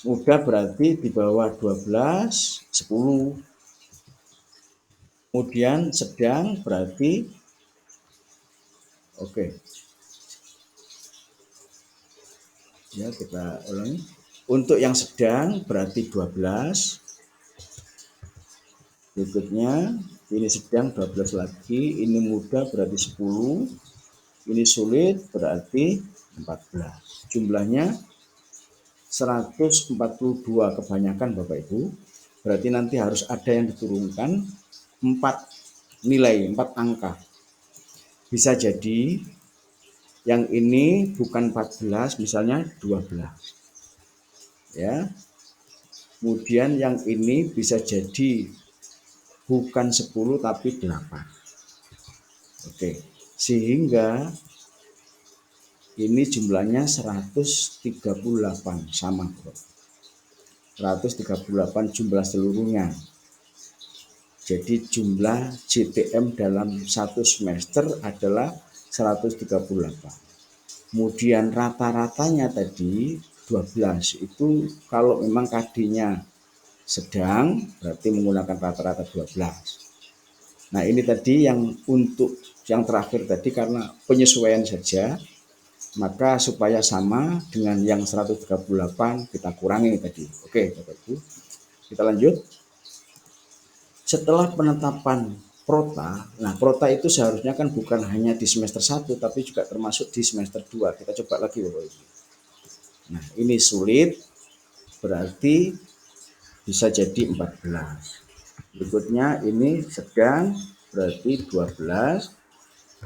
Mudah berarti di bawah 12, 10. Kemudian sedang berarti oke. Ya, kita ulangi. Untuk yang sedang berarti 12. Berikutnya ini sedang 12 lagi, ini mudah berarti 10. Ini sulit berarti 14. Jumlahnya 142 kebanyakan Bapak Ibu. Berarti nanti harus ada yang diturunkan 4 nilai, 4 angka. Bisa jadi yang ini bukan 14, misalnya 12. Ya. Kemudian yang ini bisa jadi bukan 10 tapi 8. Oke. Sehingga ini jumlahnya 138 sama. 138 jumlah seluruhnya. Jadi jumlah JTM dalam satu semester adalah 138. Kemudian rata-ratanya tadi 12. Itu kalau memang KD-nya sedang berarti menggunakan rata-rata 12. Nah, ini tadi yang untuk yang terakhir tadi karena penyesuaian saja, maka supaya sama dengan yang 138 kita kurangi tadi. Oke, Bapak Ibu. Kita lanjut. Setelah penetapan prota, nah prota itu seharusnya kan bukan hanya di semester 1 tapi juga termasuk di semester 2. Kita coba lagi Bapak Ibu. Nah, ini sulit berarti bisa jadi 14. Berikutnya ini sedang berarti 12.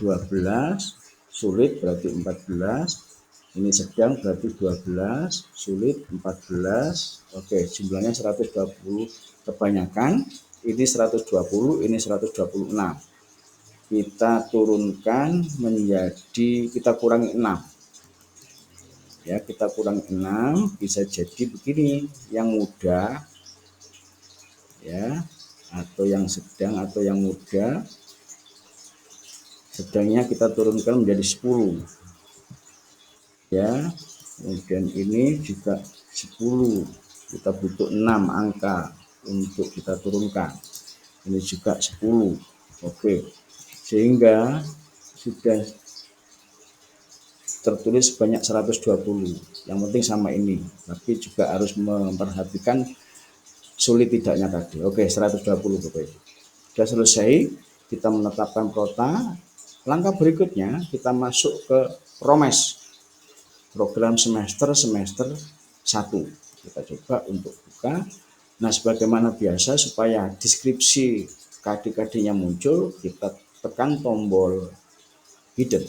12 sulit berarti 14. Ini sedang berarti 12, sulit 14. Oke, jumlahnya 120 kebanyakan. Ini 120, ini 126. Kita turunkan menjadi, kita kurangi 6. Ya, kita kurangi 6, bisa jadi begini, yang muda ya, atau yang sedang atau yang muda. Sedangnya kita turunkan menjadi 10. Ya, kemudian ini juga 10. Kita butuh 6 angka untuk kita turunkan. Ini juga 10. Oke. Sehingga sudah tertulis sebanyak 120. Yang penting sama ini. Tapi juga harus memperhatikan sulit tidaknya tadi. Oke, 120 Bapak Ibu. Sudah selesai, kita menetapkan prota. Langkah berikutnya kita masuk ke promes, program semester 1. Kita coba untuk buka. Nah, sebagaimana biasa supaya deskripsi KD-KD-nya muncul, kita tekan tombol hidden.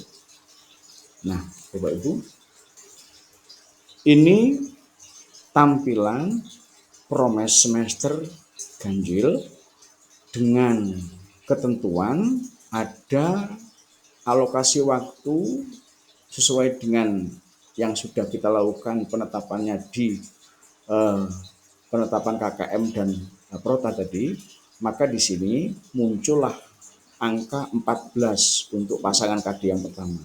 Nah, Bapak Ibu, ini tampilan promes semester ganjil dengan ketentuan ada alokasi waktu sesuai dengan yang sudah kita lakukan penetapannya di penetapan KKM dan Prota tadi, maka di sini muncullah angka 14 untuk pasangan KD yang pertama.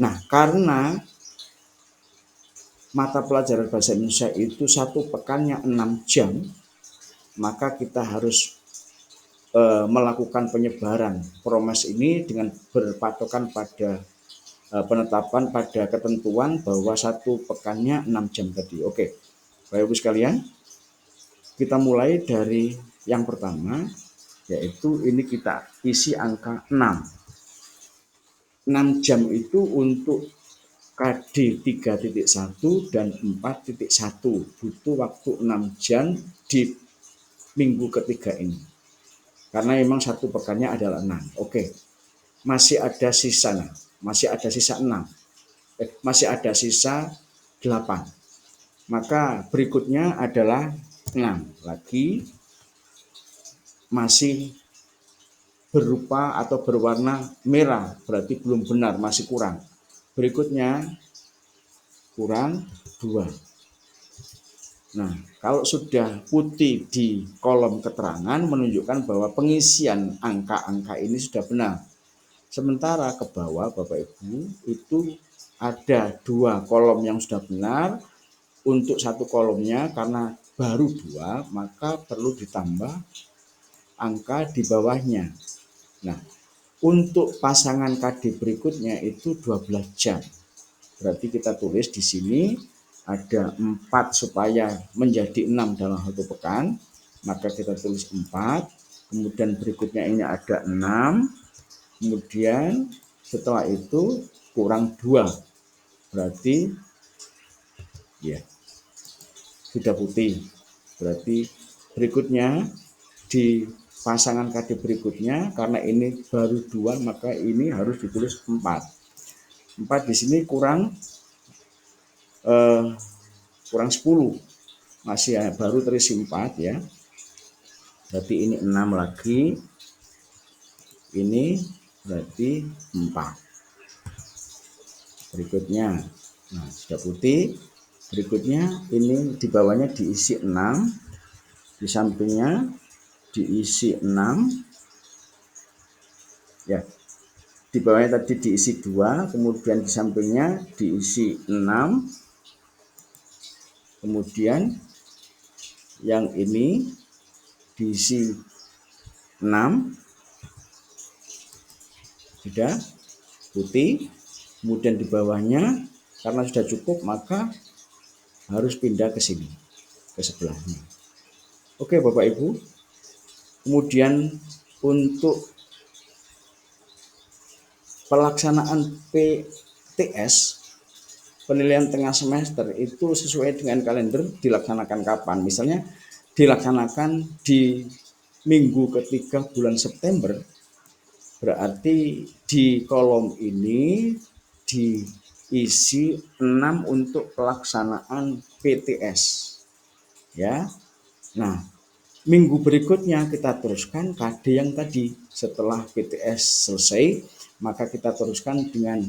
Nah, karena mata pelajaran bahasa Indonesia itu satu pekannya 6 jam, maka kita harus melakukan penyebaran promes ini dengan berpatokan pada penetapan pada ketentuan bahwa satu pekannya 6 jam tadi. Oke, Bapak Ibu sekalian, kita mulai dari yang pertama, yaitu ini kita isi angka 6. 6 jam itu untuk KD 3.1 dan 4.1, butuh waktu 6 jam di minggu ketiga ini. Karena memang satu pekannya adalah 6. Oke, masih ada sisa 6. Masih ada sisa 6. Masih ada sisa 8. Maka berikutnya adalah 6 lagi, masih berupa atau berwarna merah, berarti belum benar, masih kurang. Berikutnya kurang 2. Nah, kalau sudah putih di kolom keterangan menunjukkan bahwa pengisian angka-angka ini sudah benar. Sementara ke bawah Bapak Ibu itu ada 2 kolom yang sudah benar. Untuk satu kolomnya karena baru 2, maka perlu ditambah angka di bawahnya. Nah, untuk pasangan KD berikutnya itu 12 jam. Berarti kita tulis di sini ada 4 supaya menjadi 6 dalam satu pekan, maka kita tulis 4. Kemudian berikutnya ini ada 6. Kemudian setelah itu kurang 2. Berarti ya sudah putih. Berarti berikutnya di pasangan KD berikutnya karena ini baru 2, maka ini harus ditulis 4. 4 di sini kurang 10, masih ya, baru terisi 4 ya. Berarti ini 6 lagi, ini berarti 4. Berikutnya, nah sudah putih. Berikutnya ini di bawahnya diisi 6, di sampingnya diisi 6 ya. Di bawahnya tadi diisi 2, kemudian di sampingnya diisi 6, kemudian yang ini diisi 6, sudah putih. Kemudian di bawahnya karena sudah cukup maka harus pindah ke sini, ke sebelahnya. Oke Bapak Ibu, kemudian untuk pelaksanaan PTS penilaian tengah semester itu sesuai dengan kalender dilaksanakan kapan. Misalnya dilaksanakan di minggu ketiga bulan September, berarti di kolom ini diisi 6 untuk pelaksanaan PTS ya. Nah, minggu berikutnya kita teruskan KD yang tadi. Setelah PTS selesai, maka kita teruskan dengan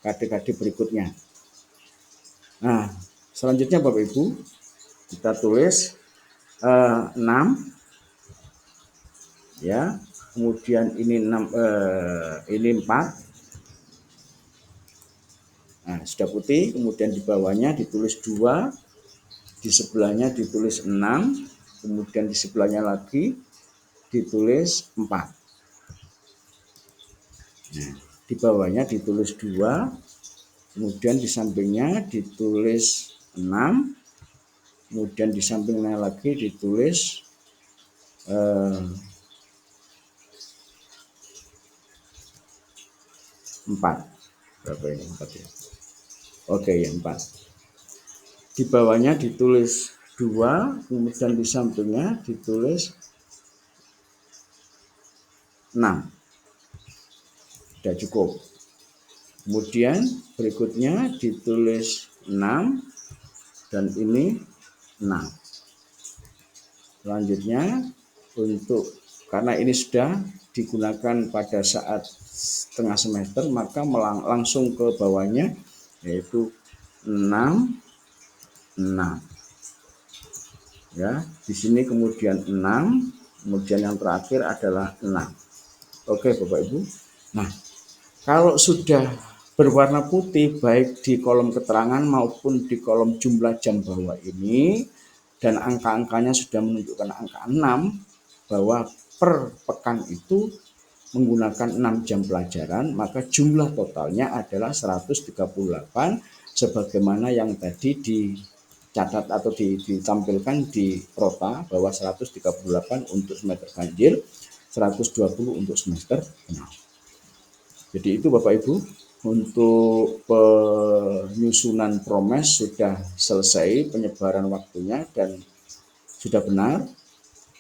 KD-KD berikutnya. Nah, selanjutnya Bapak Ibu, kita tulis 6 ya. Kemudian ini 6 ini 4. Nah, sudah putih, kemudian di bawahnya ditulis 2, di sebelahnya ditulis 6, kemudian di sebelahnya lagi ditulis 4. Nah, di bawahnya ditulis 2, kemudian di sampingnya ditulis 6, kemudian di sampingnya lagi ditulis 4. Berapa ini 4 ya? Oke ya 4. Di bawahnya ditulis 2, kemudian di sampingnya ditulis 6. Sudah cukup. Kemudian berikutnya ditulis 6 dan ini 6. Selanjutnya untuk karena ini sudah digunakan pada saat tengah semester, maka langsung ke bawahnya yaitu 6, 6. Ya, di sini kemudian 6, kemudian yang terakhir adalah 6. Oke, Bapak Ibu. Nah, kalau sudah berwarna putih baik di kolom keterangan maupun di kolom jumlah jam bawah ini, dan angka-angkanya sudah menunjukkan angka 6, bahwa per pekan itu menggunakan 6 jam pelajaran, maka jumlah totalnya adalah 138 sebagaimana yang tadi dicatat atau ditampilkan di prota bahwa 138 untuk semester ganjil, 120 untuk semester genap. Jadi itu Bapak Ibu, untuk penyusunan promes sudah selesai, penyebaran waktunya dan sudah benar,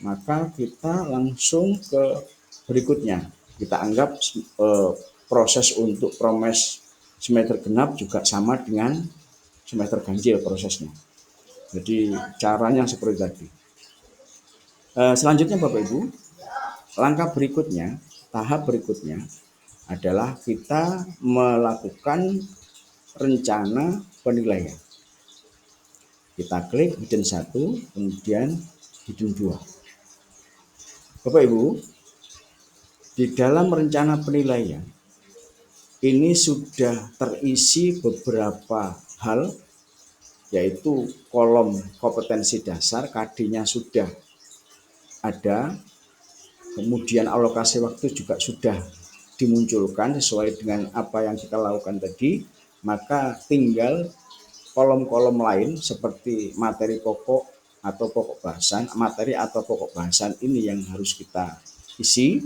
maka kita langsung ke berikutnya. Kita anggap proses untuk promes semester genap juga sama dengan semester ganjil prosesnya. Jadi caranya seperti tadi. Selanjutnya Bapak Ibu, langkah berikutnya, tahap berikutnya adalah kita melakukan rencana penilaian. Kita klik hidden 1, kemudian hidden 2. Bapak Ibu, di dalam rencana penilaian ini sudah terisi beberapa hal, yaitu kolom kompetensi dasar, KD-nya sudah ada, kemudian alokasi waktu juga sudah dimunculkan sesuai dengan apa yang kita lakukan tadi, maka tinggal kolom-kolom lain seperti materi pokok atau pokok bahasan, materi atau pokok bahasan ini yang harus kita isi.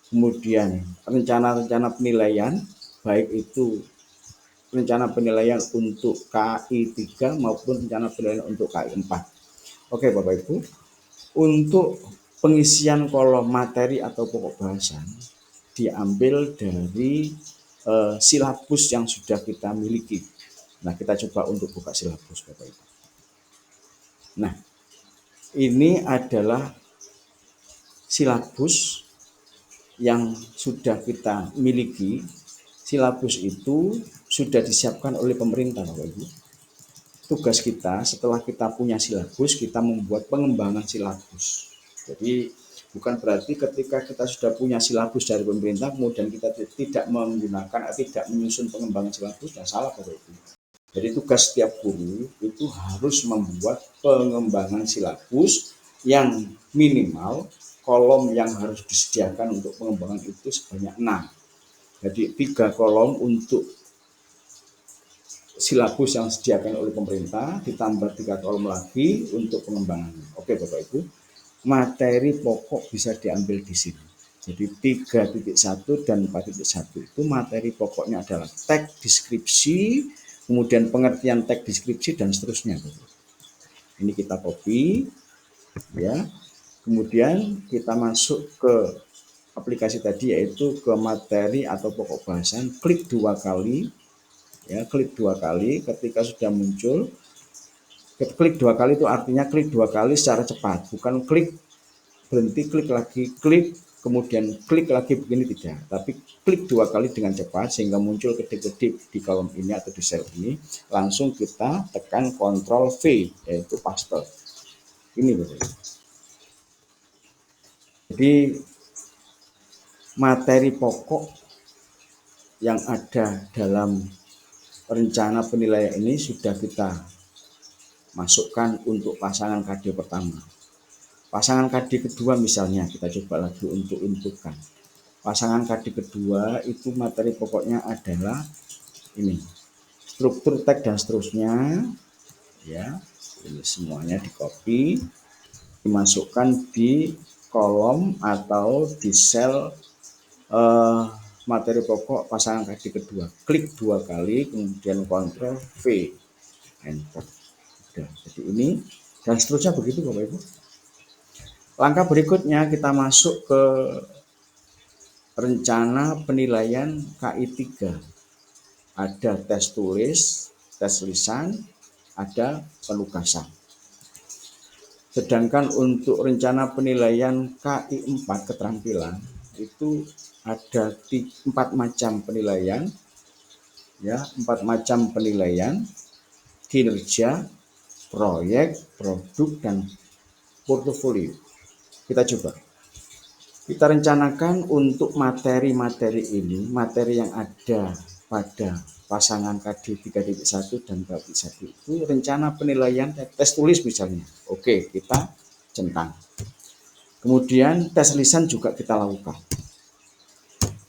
Kemudian rencana-rencana penilaian, baik itu rencana penilaian untuk KI 3 maupun rencana penilaian untuk KI 4. Oke Bapak Ibu, untuk pengisian kolom materi atau pokok bahasan diambil dari silabus yang sudah kita miliki. Nah, kita coba untuk buka silabus Bapak Ibu. Nah, ini adalah silabus yang sudah kita miliki. Silabus itu sudah disiapkan oleh pemerintah Bapak Ibu. Tugas kita setelah kita punya silabus, kita membuat pengembangan silabus. Jadi bukan berarti ketika kita sudah punya silabus dari pemerintah kemudian kita tidak menggunakan atau tidak menyusun pengembangan silabus, dan salah Bapak Ibu. Jadi tugas setiap guru itu harus membuat pengembangan silabus yang minimal kolom yang harus disediakan untuk pengembangan itu sebanyak 6. Jadi 3 kolom untuk silabus yang disediakan oleh pemerintah, ditambah 3 kolom lagi untuk pengembangan. Oke Bapak Ibu, materi pokok bisa diambil di sini. Jadi 3.1 dan 4.1 itu materi pokoknya adalah teks deskripsi, kemudian pengertian teks deskripsi dan seterusnya. Ini kita copy ya. Kemudian kita masuk ke aplikasi tadi, yaitu ke materi atau pokok bahasan, klik 2 kali ya, klik 2 kali. Ketika sudah muncul, klik 2 kali itu artinya klik 2 kali secara cepat, bukan klik berhenti, klik lagi, klik kemudian klik lagi, begini tidak, tapi klik 2 kali dengan cepat sehingga muncul kedip-kedip di kolom ini atau di sel ini. Langsung kita tekan Ctrl V, yaitu paste. Ini Bapak. Jadi materi pokok yang ada dalam rencana penilaian ini sudah kita masukkan untuk pasangan KD pertama. Pasangan KD kedua misalnya kita coba lagi untuk inputkan. Pasangan KD kedua itu materi pokoknya adalah ini, struktur teks dan seterusnya ya. Ini semuanya di copy, dimasukkan di kolom atau di sel materi pokok pasangan KD kedua. Klik 2 kali, kemudian Ctrl V, enter. Jadi ini dan seterusnya begitu Bapak Ibu. Langkah berikutnya kita masuk ke rencana penilaian KI 3. Ada tes tulis, tes lisan, ada penugasan. Sedangkan untuk rencana penilaian KI 4 keterampilan itu ada 4 macam penilaian. Ya, 4 macam penilaian: kinerja, proyek, produk, dan portofolio. Kita coba. Kita rencanakan untuk materi-materi ini, materi yang ada pada pasangan KD 3.1 dan 4.1 itu rencana penilaian tes tulis misalnya. Oke, kita centang. Kemudian tes lisan juga kita lakukan.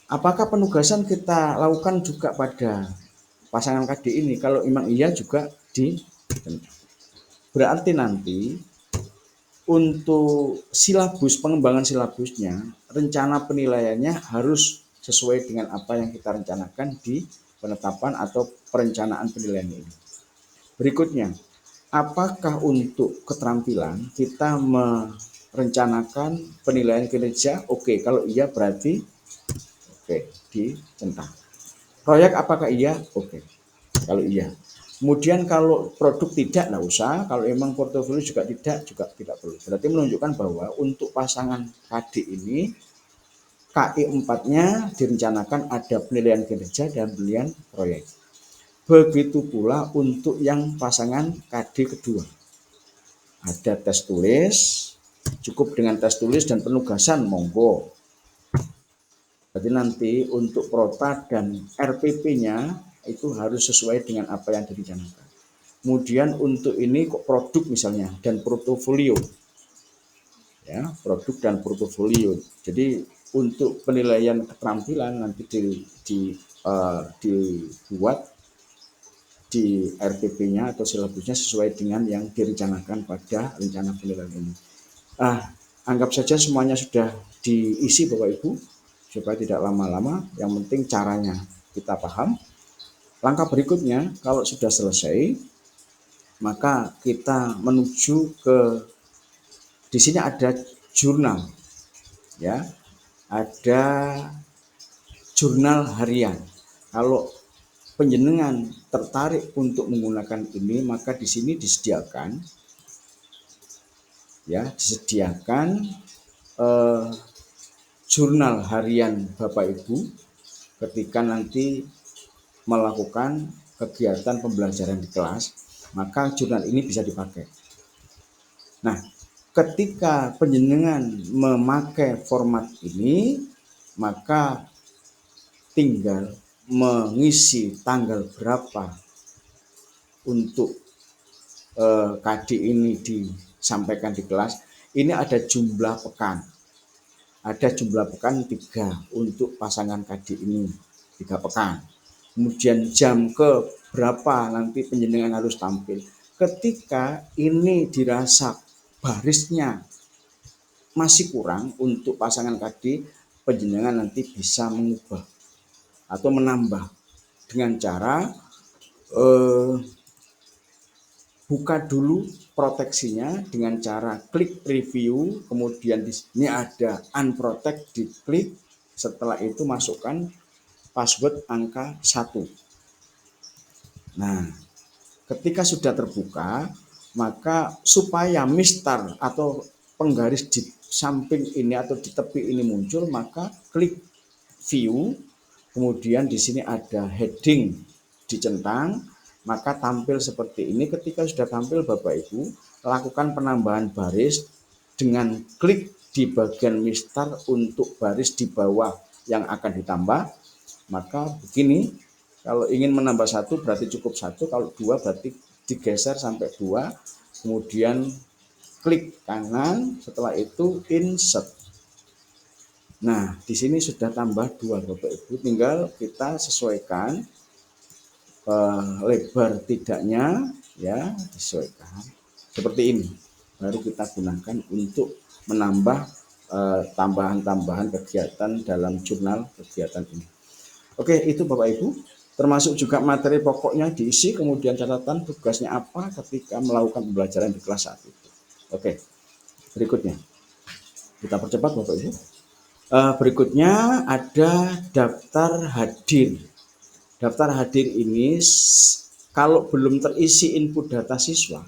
Apakah penugasan kita lakukan juga pada pasangan KD ini? Kalau memang iya juga di berarti nanti untuk silabus, pengembangan silabusnya, rencana penilaiannya harus sesuai dengan apa yang kita rencanakan di penetapan atau perencanaan penilaian ini. Berikutnya, apakah untuk keterampilan kita merencanakan penilaian kinerja? Oke, kalau iya berarti oke, dicentang. Proyek apakah iya? Oke, kalau iya. Kemudian kalau produk tidak, nggak usah. Kalau memang portofolio juga tidak perlu. Berarti menunjukkan bahwa untuk pasangan KD ini, KI 4-nya direncanakan ada penilaian kinerja dan penilaian proyek. Begitu pula untuk yang pasangan KD kedua. Ada tes tulis, cukup dengan tes tulis dan penugasan, monggo. Jadi nanti untuk prota dan RPP-nya itu harus sesuai dengan apa yang direncanakan. Kemudian untuk ini kok produk misalnya dan portofolio, ya, produk dan portofolio. Jadi untuk penilaian keterampilan nanti dibuat di RPP-nya atau silabusnya sesuai dengan yang direncanakan pada rencana penilaian ini. Anggap saja semuanya sudah diisi Bapak Ibu, supaya tidak lama-lama, yang penting caranya kita paham. Langkah berikutnya, kalau sudah selesai, maka kita menuju ke, di sini ada jurnal, ya, ada jurnal harian. Kalau penjenengan tertarik untuk menggunakan ini, maka di sini disediakan, ya, jurnal harian Bapak Ibu ketika nanti melakukan kegiatan pembelajaran di kelas, maka jurnal ini bisa dipakai. Nah, ketika penjenengan memakai format ini, maka tinggal mengisi tanggal berapa untuk KD ini disampaikan di kelas. Ini ada jumlah pekan. Ada jumlah pekan 3 untuk pasangan KD ini, 3 pekan. Kemudian jam ke berapa nanti penjenengan harus tampil. Ketika ini dirasa barisnya masih kurang untuk pasangan KD, penjenengan nanti bisa mengubah atau menambah dengan cara buka dulu proteksinya dengan cara klik review, kemudian di sini ada unprotect, diklik, setelah itu masukkan password angka 1. Nah, ketika sudah terbuka, maka supaya mistar atau penggaris di samping ini atau di tepi ini muncul, maka klik view, kemudian di sini ada heading dicentang, maka tampil seperti ini. Ketika sudah tampil Bapak Ibu, lakukan penambahan baris dengan klik di bagian mistar untuk baris di bawah yang akan ditambah. Maka begini, kalau ingin menambah 1 berarti cukup 1, kalau 2 berarti digeser sampai 2, kemudian klik kanan, setelah itu insert. Nah, di sini sudah tambah 2 Bapak Ibu, tinggal kita sesuaikan lebar tidaknya, ya, disesuaikan seperti ini. Baru kita gunakan untuk menambah tambahan-tambahan kegiatan dalam jurnal kegiatan ini. Oke, itu Bapak Ibu, termasuk juga materi pokoknya diisi, kemudian catatan tugasnya apa ketika melakukan pembelajaran di kelas 1 itu. Oke, berikutnya kita percepat Bapak Ibu. Berikutnya ada daftar hadir. Daftar hadir ini kalau belum terisi input data siswa,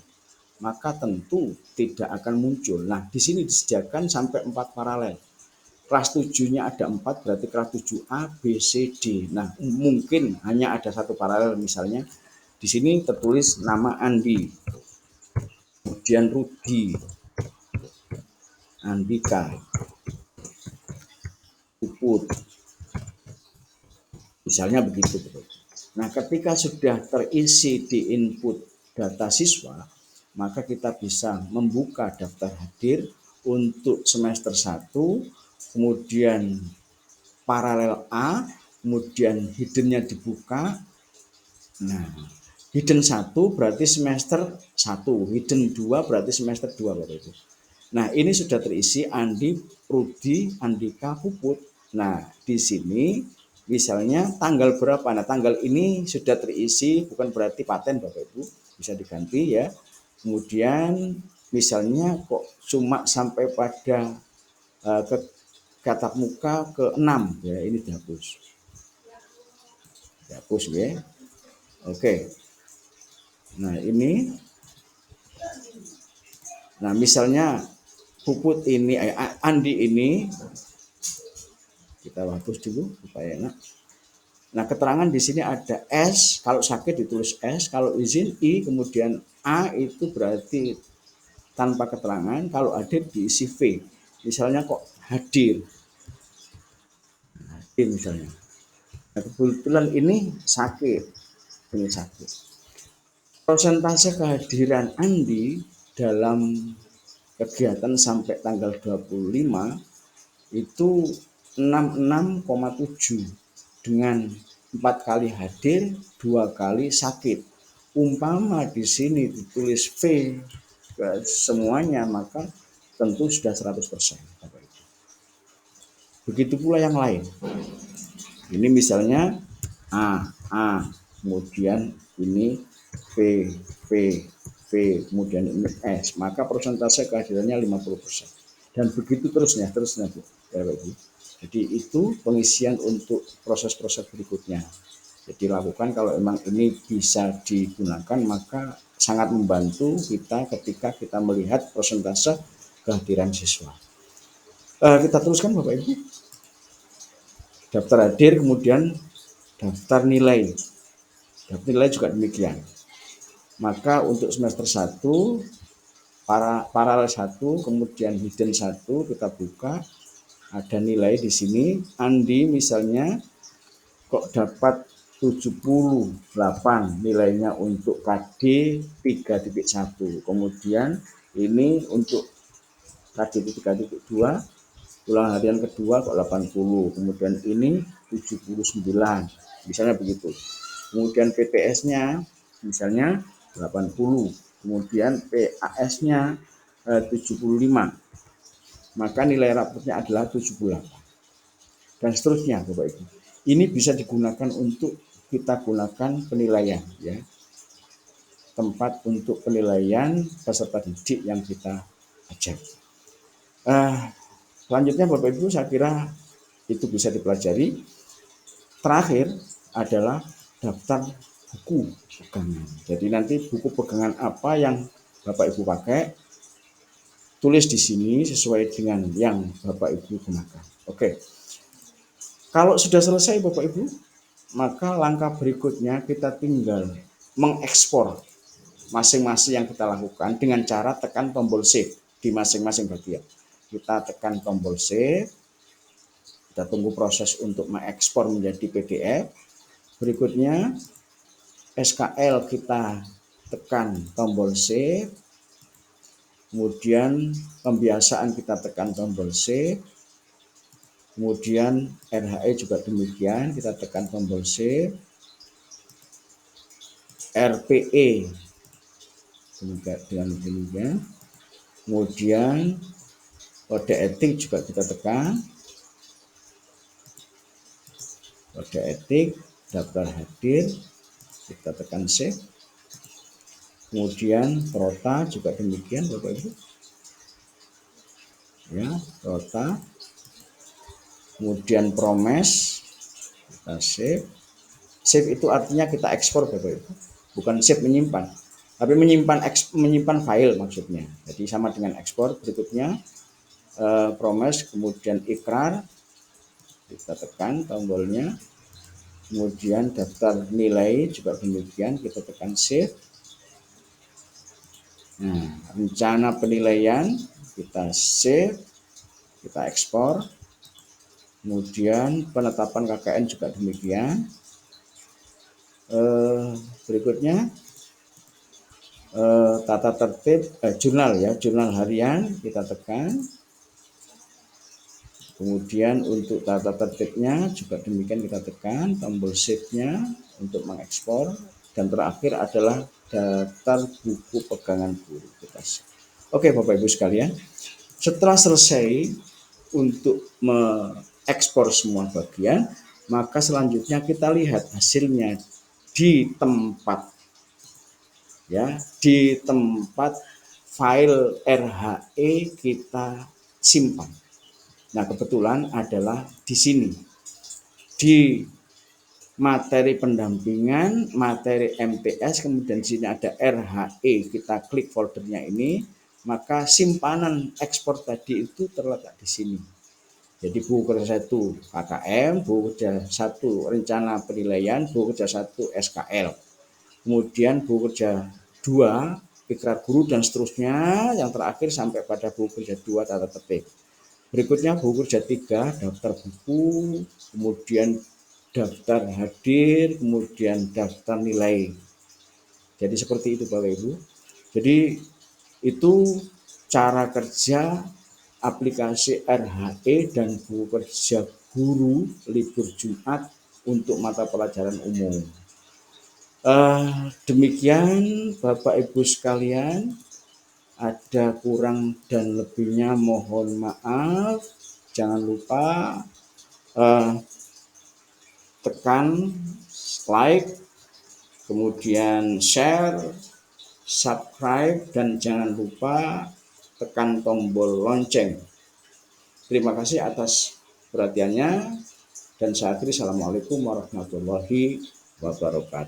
maka tentu tidak akan muncul. Nah, di sini disediakan sampai 4 paralel. kelas 7-nya ada 4, berarti kelas 7A, B, C, D. Nah, mungkin hanya ada satu paralel, misalnya di sini tertulis nama Andi, kemudian Rudi, Andika, Puput, misalnya begitu. Nah, ketika sudah terisi di input data siswa, maka kita bisa membuka daftar hadir untuk semester 1, kemudian paralel A, kemudian hiddennya dibuka. Nah, hidden 1 berarti semester 1, hidden 2 berarti semester 2, Bapak Ibu. Nah, ini sudah terisi Andi, Rudi, Andika, Puput. Nah, di sini misalnya tanggal berapa? Nah, tanggal ini sudah terisi, bukan berarti paten Bapak Ibu, bisa diganti ya. Kemudian misalnya kok cuma sampai pada ke tatap muka ke-6 ya, ini dihapus. Dihapus ya. Oke. Nah, ini. Nah, misalnya Puput ini, Andi ini, kita hapus dulu supaya enak. Nah, keterangan di sini ada S, kalau sakit ditulis S, kalau izin I, kemudian A itu berarti tanpa keterangan, kalau hadir diisi V. Misalnya kok hadir. Hadir misalnya. Nah, kebetulan ini sakit. Ini sakit. Persentase kehadiran Andi dalam kegiatan sampai tanggal 25 itu 66,7 dengan 4 kali hadir, 2 kali sakit. Umpama di sini ditulis V semuanya, maka tentu sudah 100%. Begitu pula yang lain. Ini misalnya A, kemudian ini V, kemudian ini S, maka persentase kehadirannya 50%. Dan begitu terusnya Bu, ya Bapak Ibu. Jadi itu pengisian untuk proses-proses berikutnya. Jadi lakukan kalau memang ini bisa digunakan, maka sangat membantu kita ketika kita melihat persentase kehadiran siswa. Kita teruskan Bapak Ibu. Daftar hadir, kemudian daftar nilai. Daftar nilai juga demikian. Maka untuk semester 1, paralel 1, kemudian hidden 1 kita buka. Ada nilai di sini. Andi misalnya kok dapat 78 nilainya untuk KD 3.1. Kemudian ini untuk KD 3.2 ulang harian kedua kok 80, kemudian ini 79, misalnya begitu. Kemudian PPS-nya misalnya 80, kemudian PAS-nya 75, maka nilai rapotnya adalah 78, dan seterusnya Bapak Ibu. Ini bisa digunakan untuk kita gunakan penilaian ya, tempat untuk penilaian peserta didik yang kita ajar. Selanjutnya Bapak Ibu, saya kira itu bisa dipelajari. Terakhir adalah daftar buku pegangan. Jadi nanti buku pegangan apa yang Bapak Ibu pakai, tulis di sini sesuai dengan yang Bapak Ibu gunakan. Oke. Kalau sudah selesai Bapak Ibu, maka langkah berikutnya kita tinggal mengekspor masing-masing yang kita lakukan dengan cara tekan tombol save di masing-masing bagian. Kita tekan tombol save, kita tunggu proses untuk mengekspor menjadi PDF. Berikutnya SKL kita tekan tombol save, kemudian pembiasaan kita tekan tombol save, kemudian RHE juga demikian, kita tekan tombol save, RPE dengan demikian, kemudian kode etik juga kita tekan, kode etik, daftar hadir, kita tekan save, kemudian prota juga demikian Bapak Ibu ya, prota, kemudian promes, kita save. Save itu artinya kita ekspor Bapak Ibu, bukan save menyimpan, tapi menyimpan file maksudnya. Jadi sama dengan ekspor. Berikutnya promes, kemudian ikrar, kita tekan tombolnya, kemudian daftar nilai juga demikian, kita tekan save. Nah, rencana penilaian kita save, kita ekspor, kemudian penetapan KKN juga demikian. Berikutnya tata tertib jurnal ya, jurnal harian kita tekan. Kemudian untuk tata tertibnya juga demikian, kita tekan tombol save-nya untuk mengekspor, dan terakhir adalah daftar buku pegangan guru, kita save. Oke Bapak Ibu sekalian, setelah selesai untuk mengekspor semua bagian, maka selanjutnya kita lihat hasilnya di tempat ya, di tempat file RHE kita simpan. Nah, kebetulan adalah di sini, di materi pendampingan, materi MTS, kemudian di sini ada RHE, kita klik foldernya ini, maka simpanan ekspor tadi itu terletak di sini. Jadi buku kerja 1 KKM, buku kerja 1 rencana penilaian, buku kerja 1 SKL. Kemudian buku kerja 2 ikrar guru dan seterusnya, yang terakhir sampai pada buku kerja 2 tata tertib. Berikutnya buku kerja 3 daftar buku, kemudian daftar hadir, kemudian daftar nilai. Jadi seperti itu Bapak Ibu. Jadi itu cara kerja aplikasi RHE dan buku kerja guru libur Jumat untuk mata pelajaran umum. Demikian Bapak Ibu sekalian, ada kurang dan lebihnya mohon maaf. Jangan lupa tekan like, kemudian share, subscribe, dan jangan lupa tekan tombol lonceng. Terima kasih atas perhatiannya, dan saya akhiri. Assalamualaikum warahmatullahi wabarakatuh.